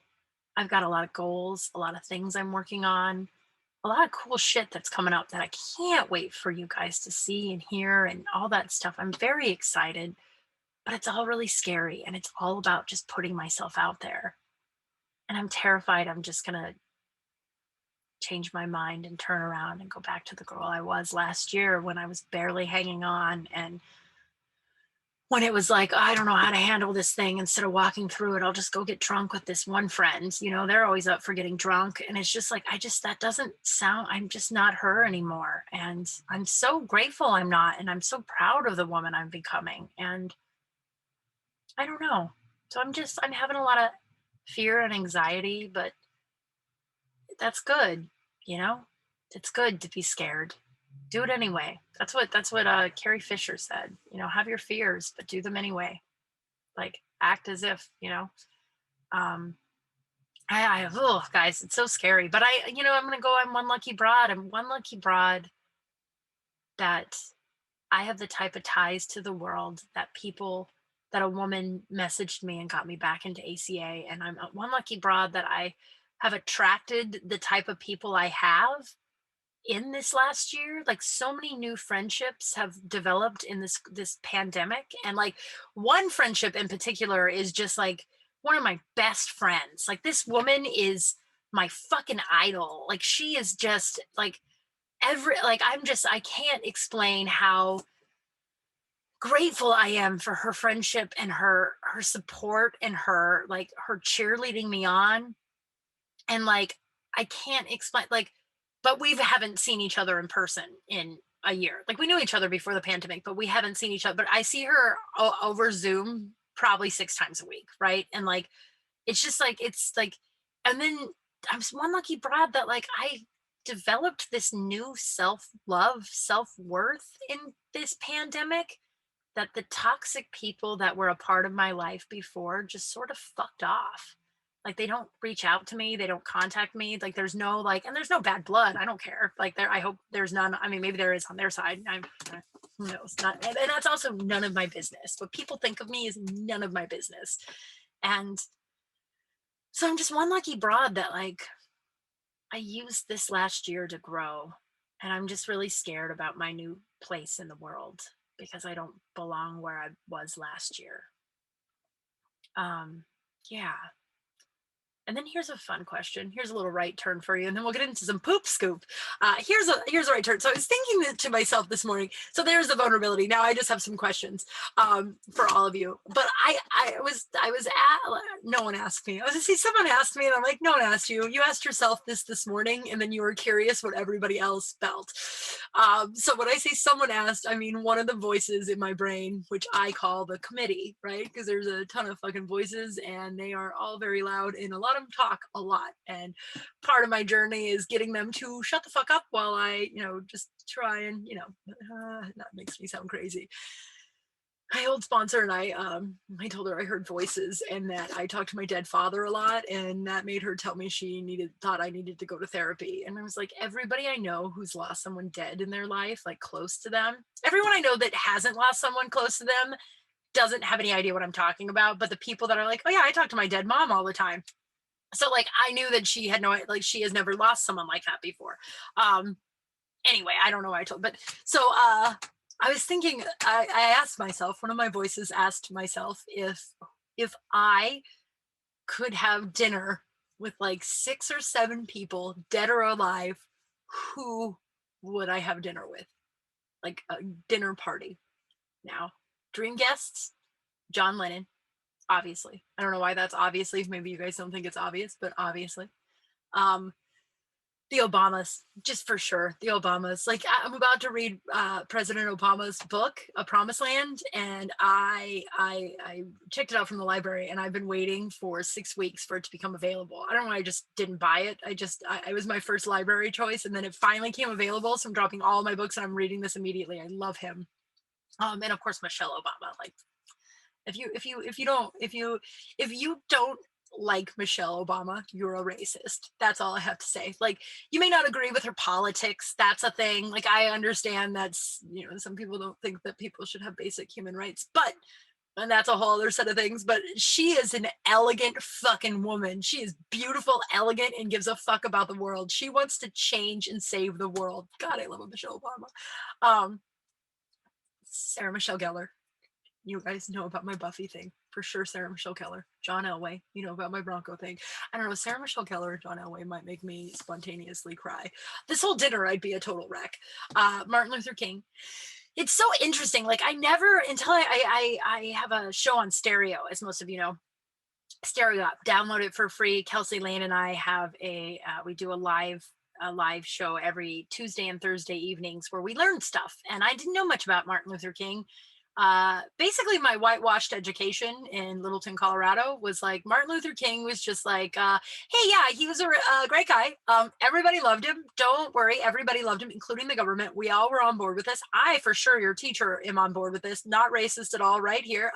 I've got a lot of goals, a lot of things I'm working on, a lot of cool shit that's coming up that I can't wait for you guys to see and hear and all that stuff. I'm very excited, but it's all really scary, and it's all about just putting myself out there. And I'm terrified I'm just going to change my mind and turn around and go back to the girl I was last year when I was barely hanging on, and when it was like, oh, I don't know how to handle this thing. Instead of walking through it, I'll just go get drunk with this one friend. They're always up for getting drunk. And it's just like, that doesn't sound, I'm just not her anymore. And I'm so grateful I'm not. And I'm so proud of the woman I'm becoming. And I don't know. So I'm having a lot of fear and anxiety, but that's good. You know, it's good to be scared. Do it anyway. That's what Carrie Fisher said. Have your fears, but do them anyway. Like act as if, um oh guys, it's so scary. But I'm gonna go, I'm one lucky broad. I'm one lucky broad that I have the type of ties to the world that a woman messaged me and got me back into ACA. And I'm one lucky broad that I have attracted the type of people I have in this last year. Like, so many new friendships have developed in this pandemic, and like one friendship in particular is just like one of my best friends. Like, this woman is my fucking idol. Like, she is just like I can't explain how grateful I am for her friendship and her support and her cheerleading me on. And like, I can't explain, like, but we haven't seen each other in person in a year. Like, we knew each other before the pandemic, but we haven't seen each other. But I see her over Zoom probably 6 times a week, right? And like, it's like, and then I'm one lucky broad that like I developed this new self-love, self-worth in this pandemic, that the toxic people that were a part of my life before just sort of fucked off. Like, they don't reach out to me, they don't contact me. Like, there's no like, and there's no bad blood. I don't care. Like, I hope there's none. I mean, maybe there is on their side. Who knows? Not, and that's also none of my business. What people think of me is none of my business. And so I'm just one lucky broad that like I used this last year to grow. And I'm just really scared about my new place in the world because I don't belong where I was last year. Yeah. And then here's a fun question. Here's a little right turn for you, and then we'll get into some poop scoop. Here's a right turn. So I was thinking to myself this morning. So there's the vulnerability. Now I just have some questions for all of you. But I was at, no one asked me. I was see someone asked me, and I'm like, no one asked you. You asked yourself this morning, and then you were curious what everybody else felt. So when I say someone asked, I mean one of the voices in my brain, which I call the committee, right? Because there's a ton of fucking voices, and they are all very loud, and a lot of them talk a lot. And part of my journey is getting them to shut the fuck up while I, just try and, that makes me sound crazy. My old sponsor and I told her I heard voices and that I talked to my dead father a lot, and that made her tell me thought I needed to go to therapy. And I was like, everybody I know who's lost someone dead in their life, like close to them, everyone I know that hasn't lost someone close to them doesn't have any idea what I'm talking about. But the people that are like, oh yeah, I talk to my dead mom all the time. So like I knew that she had she has never lost someone like that before. Um, anyway, I don't know why I told, but so I was thinking, I asked myself, one of my voices asked myself if I could have dinner with like 6 or 7 people, dead or alive, who would I have dinner with? Like a dinner party. Now, dream guests, John Lennon, obviously. I don't know why that's obviously. Maybe you guys don't think it's obvious, but obviously. Um, The Obamas, just for sure. The Obamas. Like I'm about to read President Obama's book, A Promised Land, and I checked it out from the library, and I've been waiting for 6 weeks for it to become available. I don't know why I just didn't buy it. I was my first library choice, and then it finally came available. So I'm dropping all my books, and I'm reading this immediately. I love him. And of course Michelle Obama. Like if you don't like Michelle Obama, you're a racist. That's all I have to say. Like you may not agree with her politics. That's a thing. Like I understand that's, some people don't think that people should have basic human rights, but and that's a whole other set of things. But she is an elegant fucking woman. She is beautiful, elegant, and gives a fuck about the world. She wants to change and save the world. God, I love a Michelle Obama. Sarah Michelle Gellar. You guys know about my Buffy thing. For sure, Sarah Michelle Gellar. John Elway, about my Bronco thing. I don't know, Sarah Michelle Gellar and John Elway might make me spontaneously cry. This whole dinner, I'd be a total wreck. Martin Luther King. It's so interesting. Like I never, until I have a show on stereo, as most of you know, stereo up, download it for free. Kelsey Lane and I have we do a live show every Tuesday and Thursday evenings where we learn stuff. And I didn't know much about Martin Luther King. Basically my whitewashed education in Littleton, Colorado was like Martin Luther King was just like, hey, yeah, he was a great guy. Everybody loved him. Don't worry. Everybody loved him, including the government. We all were on board with this. I, for sure, your teacher, am on board with this. Not racist at all right here.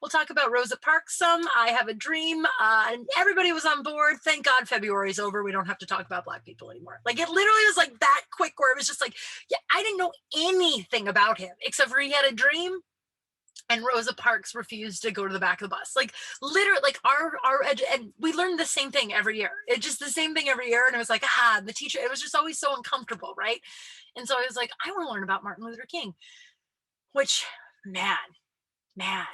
We'll talk about Rosa Parks some. I have a dream. And everybody was on board. Thank God February is over. We don't have to talk about Black people anymore. Like it literally was like that quick where it was just like, yeah, I didn't know anything about him except for he had a dream and Rosa Parks refused to go to the back of the bus. Like literally, like and we learned the same thing every year. It's just the same thing every year. And it was like, the teacher, it was just always so uncomfortable, right? And so I was like, I want to learn about Martin Luther King, which, man, I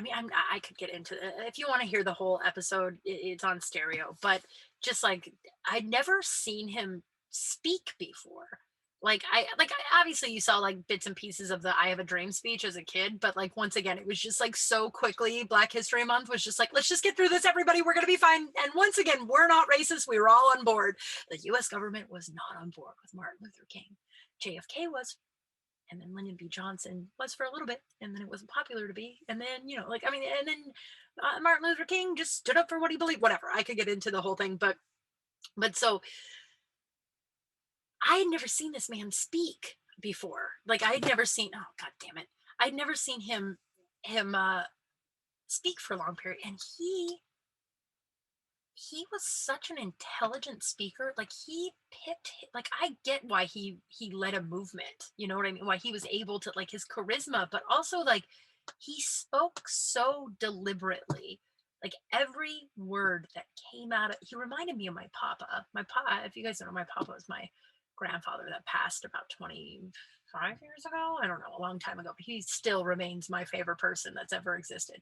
mean, I could get into it. If you want to hear the whole episode, it's on stereo. But just like, I'd never seen him speak before. I obviously you saw like bits and pieces of the I Have a Dream speech as a kid, but like once again it was just like so quickly. Black History Month was just like, let's just get through this, everybody, we're gonna be fine. And once again, we're not racist, we were all on board. The US government was not on board with Martin Luther King. JFK was, and then Lyndon B. Johnson was for a little bit, and then it wasn't popular to be, and then and then Martin Luther King just stood up for what he believed. Whatever, I could get into the whole thing, but so I had never seen this man speak before. Like I had never seen, oh god damn it, I'd never seen him speak for a long period. And he was such an intelligent speaker. Like he picked, like I get why he led a movement, you know what I mean, why he was able to, like his charisma, but also like he spoke so deliberately. Like every word that came out of, he reminded me of my papa. My papa, if you guys don't know, my papa was my grandfather that passed about 25 years ago. I don't know, a long time ago, but he still remains my favorite person that's ever existed.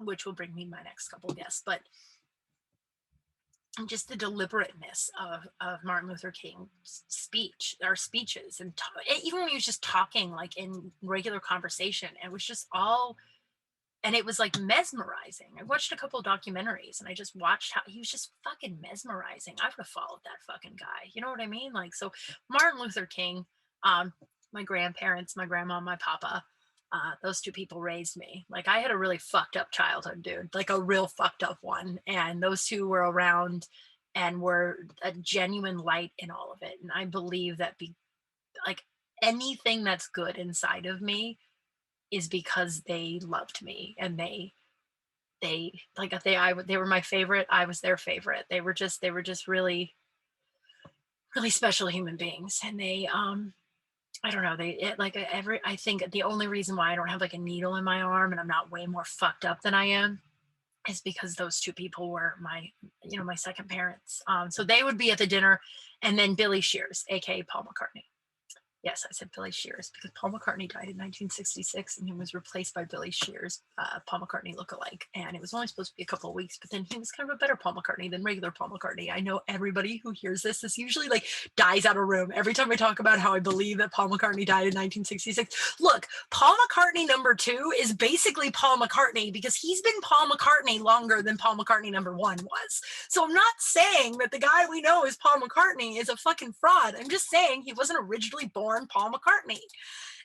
which will bring me my next couple of guests. But just the deliberateness of Martin Luther King's speech or speeches, and even when he was just talking like in regular conversation, it was just all, and it was like mesmerizing. I watched a couple of documentaries and I just watched how he was just fucking mesmerizing. I would have followed that fucking guy. You know what I mean? Like, so Martin Luther King, my grandparents, my grandma, my papa, those two people raised me. Like, I had a really fucked up childhood, dude, like a real fucked up one. And those two were around and were a genuine light in all of it. And I believe that like anything that's good inside of me is because they loved me, and they were my favorite. I was their favorite. They were just really, really special human beings. And they, I don't know. I think the only reason why I don't have like a needle in my arm and I'm not way more fucked up than I am is because those two people were my second parents. So they would be at the dinner, and then Billy Shears, aka Paul McCartney. Yes, I said Billy Shears because Paul McCartney died in 1966 and he was replaced by Billy Shears, Paul McCartney lookalike. And it was only supposed to be a couple of weeks, but then he was kind of a better Paul McCartney than regular Paul McCartney. I know everybody who hears this usually like dies out of room every time I talk about how I believe that Paul McCartney died in 1966. Look, Paul McCartney number 2 is basically Paul McCartney because he's been Paul McCartney longer than Paul McCartney number 1 was. So I'm not saying that the guy we know is Paul McCartney is a fucking fraud. I'm just saying he wasn't originally born Paul McCartney.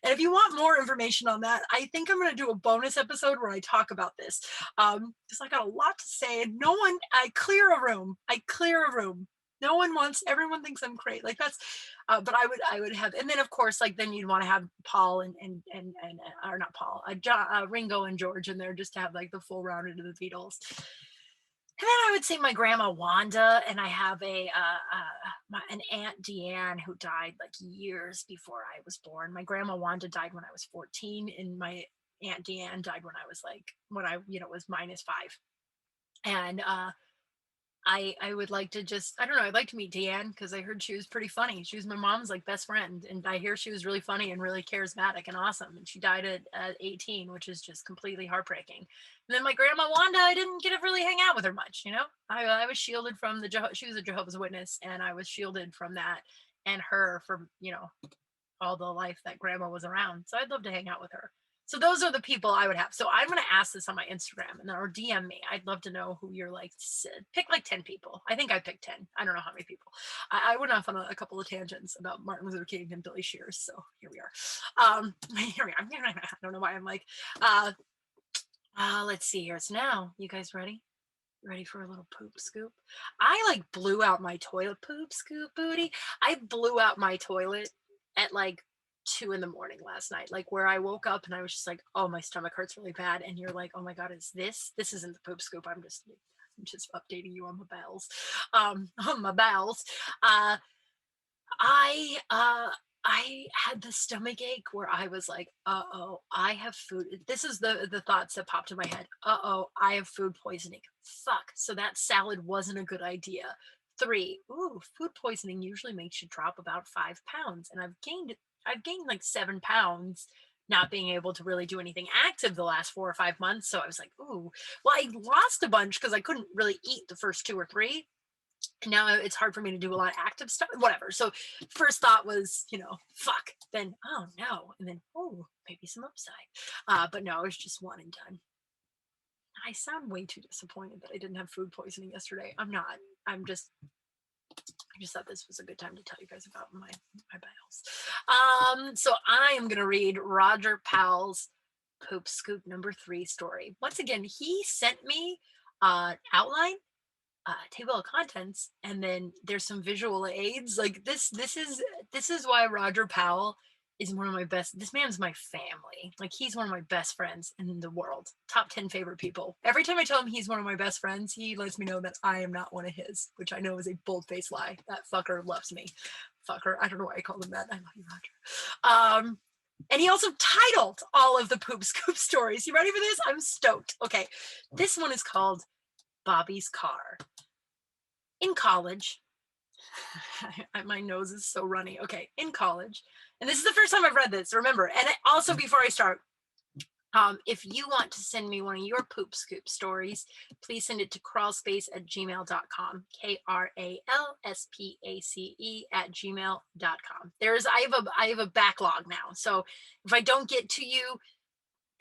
And if you want more information on that, I think I'm going to do a bonus episode where I talk about this, because I got a lot to say. And I clear a room. No one wants. Everyone thinks I'm great. Like that's, but I would have, and then of course, like then you'd want to have Paul and or not Paul, Ringo and George in there just to have like the full round into the Beatles. And then I would say my grandma Wanda, and I have an Aunt Deanne who died like years before I was born. My grandma Wanda died when I was 14, and my Aunt Deanne died when I was -5. And I would like to just, I don't know, I'd like to meet Deanne because I heard she was pretty funny. She was my mom's like best friend, and I hear she was really funny and really charismatic and awesome. And she died at 18, which is just completely heartbreaking. And then my grandma Wanda, I didn't get to really hang out with her much, you know. I was shielded from she was a Jehovah's Witness, and I was shielded from that and her for all the life that grandma was around. So I'd love to hang out with her. So those are the people I would have. So I'm going to ask this on my Instagram and then or DM me. I'd love to know who you're like. Pick like 10 people. I think I picked 10. I don't know how many people. I went off on a couple of tangents about Martin Luther King and Billy Shears. So here we are. Here we are. I don't know why I'm like, let's see here. So now, you guys ready? Ready for a little poop scoop? I like blew out my toilet poop scoop booty. I blew out my toilet at like 2 in the morning last night, like where I woke up and I was just like, oh, my stomach hurts really bad. And you're like, oh my God, this isn't the poop scoop. I'm just updating you on my bowels. On my bowels. I had the stomach ache where I was like, uh-oh, I have food. This is the thoughts that popped in my head. Uh-oh, I have food poisoning. Fuck. So that salad wasn't a good idea. 3, food poisoning usually makes you drop about 5 pounds. And I've gained like 7 pounds not being able to really do anything active the last 4 or 5 months. So I was like, ooh, well, I lost a bunch because I couldn't really eat the first 2 or 3. And now it's hard for me to do a lot of active stuff, whatever. So first thought was, fuck, then, oh no. And then, oh, maybe some upside. But no, it was just one and done. I sound way too disappointed that I didn't have food poisoning yesterday. I'm not. I just thought this was a good time to tell you guys about my bowels. So I am going to read Roger Powell's Poop Scoop number 3 story. Once again, he sent me outline, table of contents, and then there's some visual aids. Like this is why Roger Powell is one of my best. This man's my family. Like he's one of my best friends in the world. Top 10 favorite people. Every time I tell him he's one of my best friends, he lets me know that I am not one of his, which I know is a bold-faced lie. That fucker loves me. Fucker. I don't know why I called him that. I love you, Roger. And he also titled all of the Poop Scoop stories. You ready for this? I'm stoked. Okay. This one is called Bobby's Car. In college, my nose is so runny. Okay, in college, and this is the first time I've read this, remember, and also before I start, If you want to send me one of your poop scoop stories, please send it to crawlspace@gmail.com. KRALSPACE@gmail.com. I have a backlog now. So if I don't get to you,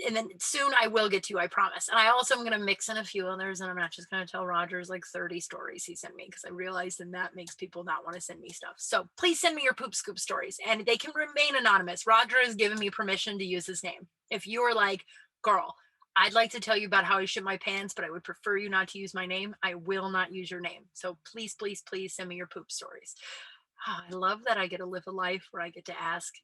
and then soon I will get to you, I promise. And I also am going to mix in a few others, and I'm not just going to tell Rogers like 30 stories he sent me, because I realized then that makes people not want to send me stuff. So please send me your poop scoop stories, and they can remain anonymous. Roger has given me permission to use his name. If you are like, girl, I'd like to tell you about how I shit my pants, but I would prefer you not to use my name, I will not use your name. So please, please, please send me your poop stories. I love that I get to live a life where I get to ask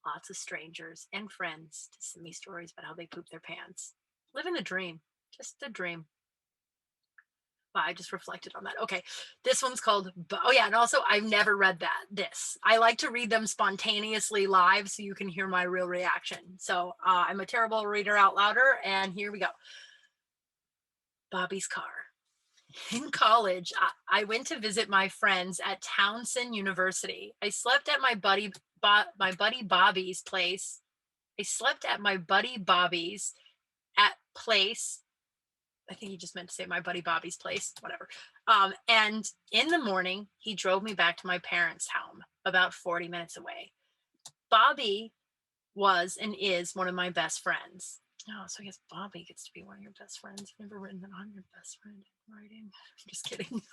lots of strangers and friends to send me stories about how they poop their pants. Living the dream, just a dream. Wow, I just reflected on that. Okay, this one's called. Oh yeah, and also I've never read this. I like to read them spontaneously live so you can hear my real reaction. So I'm a terrible reader out louder, and here we go. Bobby's car. In college, I went to visit my friends at Townsend University. I slept at my buddy Bobby's place. I slept at my buddy Bobby's at place. I think he just meant to say my buddy Bobby's place, whatever. And in the morning, he drove me back to my parents' home, about 40 minutes away. Bobby was and is one of my best friends. Oh, so I guess Bobby gets to be one of your best friends. I've never written that I'm your best friend in writing. I'm just kidding.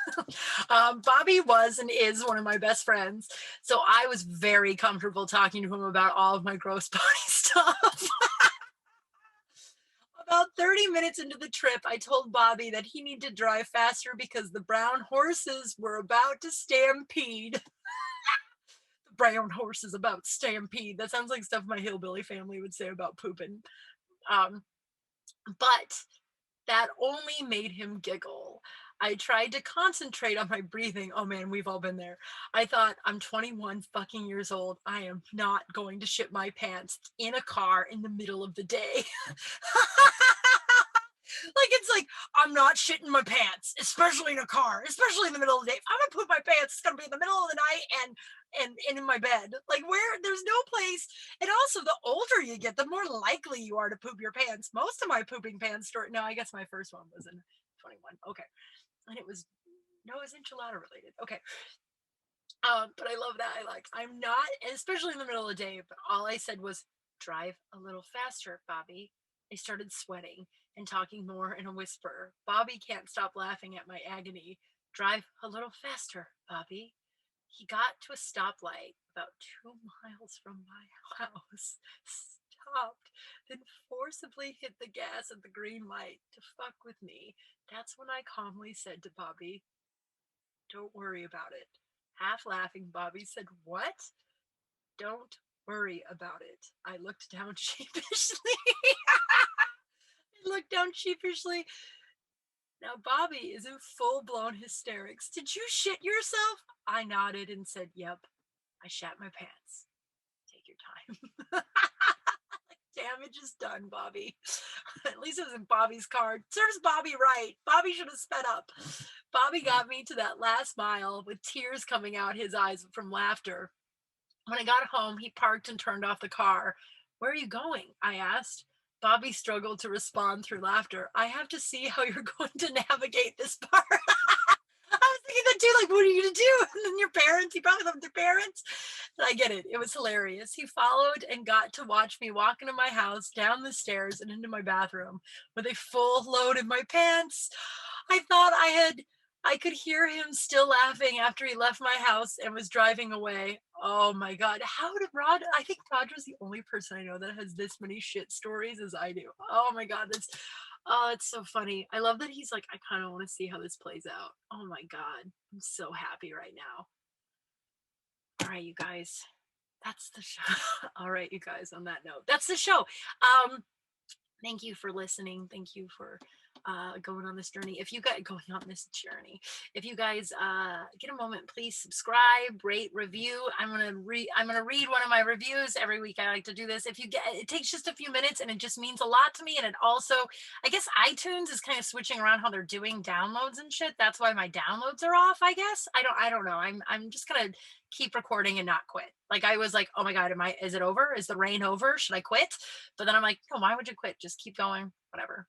Bobby was and is one of my best friends. So I was very comfortable talking to him about all of my gross body stuff. About 30 minutes into the trip, I told Bobby that he needed to drive faster because the brown horses were about to stampede. The brown horse is about stampede. That sounds like stuff my hillbilly family would say about pooping. Um, but that only made him giggle. I tried to concentrate on my breathing. Oh man, we've all been there. I thought, I'm 21 fucking years old. I am not going to shit my pants in a car in the middle of the day. Like, it's like, I'm not shitting my pants, especially in a car, especially in the middle of the day. If I'm gonna put my pants, it's gonna be in the middle of the night and in my bed. Like, where there's no place. And also, the older you get, the more likely you are to poop your pants. Most of my pooping pants story. No, I guess my first one was in 21. Okay, and it was no, it was enchilada related. Okay, but I love that. I'm not, especially in the middle of the day. But all I said was, drive a little faster, Bobby. I started sweating and talking more in a whisper. Bobby can't stop laughing at my agony. Drive a little faster, Bobby. He got to a stoplight about 2 miles from my house, stopped, then forcibly hit the gas at the green light to fuck with me. That's when I calmly said to Bobby, don't worry about it. Half laughing, Bobby said, what? Don't worry about it. I looked down sheepishly. I looked down sheepishly. Now Bobby is in full blown hysterics. Did you shit yourself? I nodded and said, yep, I shat my pants. Take your time. Damage is done, Bobby. At least it was in Bobby's car. Serves Bobby right. Bobby should have sped up. Bobby got me to that last mile with tears coming out his eyes from laughter. When I got home, he parked and turned off the car. Where are you going? I asked. Bobby struggled to respond through laughter. I have to see how you're going to navigate this part. I was thinking that too, like, what are you gonna do? And then your parents, he probably loved their parents. And I get it. It was hilarious. He followed and got to watch me walk into my house, down the stairs, and into my bathroom with a full load in my pants. I thought I could hear him still laughing after he left my house and was driving away. Oh my God. How did Rod? I think Roger's the only person I know that has this many shit stories as I do. Oh my God. Oh, it's so funny. I love that he's like, I kind of want to see how this plays out. Oh my God. I'm so happy right now. All right, you guys. That's the show. All right, you guys, on that note, that's the show. Thank you for listening. Thank you for going on this journey. If you guys if you guys get a moment, please subscribe, rate, review. I'm gonna read one of my reviews every week. I like to do this. If you get, it takes just a few minutes, and it just means a lot to me. And it also, I guess iTunes is kind of switching around how they're doing downloads and shit. That's why my downloads are off, I guess. I don't know. I'm just gonna keep recording and not quit. Like, I was like, oh my God, is it over? Is the rain over? Should I quit? But then I'm like, no, why would you quit? Just keep going, whatever.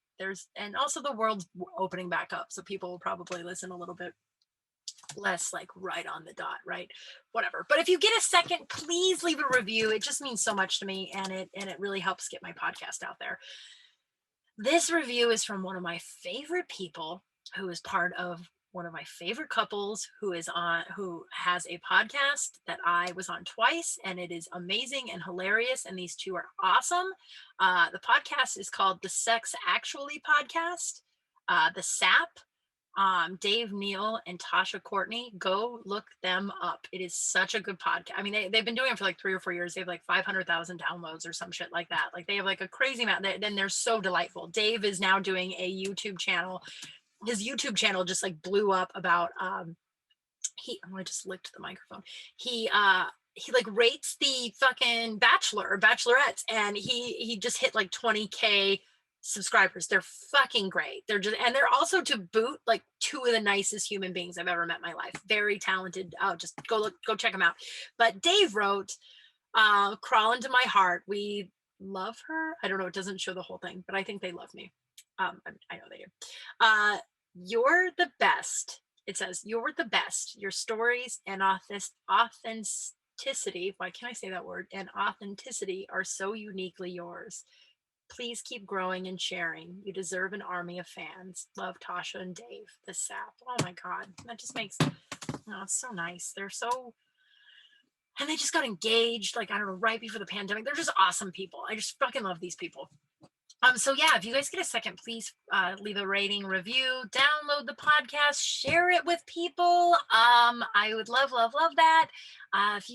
And also the world's opening back up. So people will probably listen a little bit less, like right on the dot, right? Whatever. But if you get a second, please leave a review. It just means so much to me, and it really helps get my podcast out there. This review is from one of my favorite people who is part of one of my favorite couples who has a podcast that I was on twice, and it is amazing and hilarious. And these two are awesome. The podcast is called The Sex Actually Podcast, The SAP. Dave Neal and Tasha Courtney, go look them up. It is such a good podcast. I mean, they've been doing it for like 3 or 4 years. They have like 500,000 downloads or some shit like that. Like, they have like a crazy amount. Then they're so delightful. Dave is now doing a YouTube channel. His YouTube channel just like blew up about I just licked the microphone. He like rates the fucking Bachelor or Bachelorettes, and he just hit like 20K subscribers. They're fucking great. They're also, to boot, like two of the nicest human beings I've ever met in my life. Very talented. Just go check them out. But Dave wrote, Crawl Into My Heart. We love her. I don't know. It doesn't show the whole thing, but I think they love me. I know they do. You're the best. It says, you're the best. Your stories and authenticity, why can't I say that word? And authenticity are so uniquely yours. Please keep growing and sharing. You deserve an army of fans. Love, Tasha and Dave, the SAP. Oh my God. That just makes, it's so nice. And they just got engaged, like, I don't know, right before the pandemic. They're just awesome people. I just fucking love these people. So yeah, if you guys get a second, please leave a rating, review, download the podcast, share it with people. I would love that. If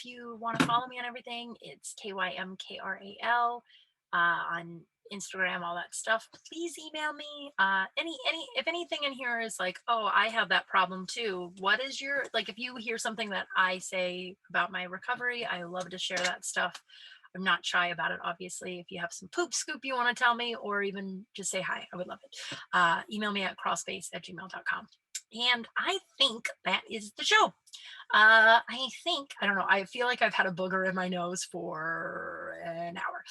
you want to follow me on everything, it's KYMKRAL on Instagram, all that stuff. Please email me. If anything in here is like, oh, I have that problem too. What is your, like, if you hear something that I say about my recovery, I love to share that stuff. I'm not shy about it, obviously. If you have some poop scoop you want to tell me, or even just say hi, I would love it. Email me at crawlspace@gmail.com. And I think that is the show. I don't know. I feel like I've had a booger in my nose for an hour.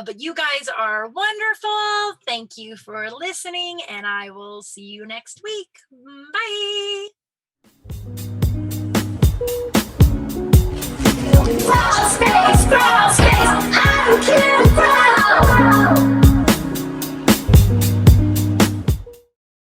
But you guys are wonderful. Thank you for listening, and I will see you next week. Bye.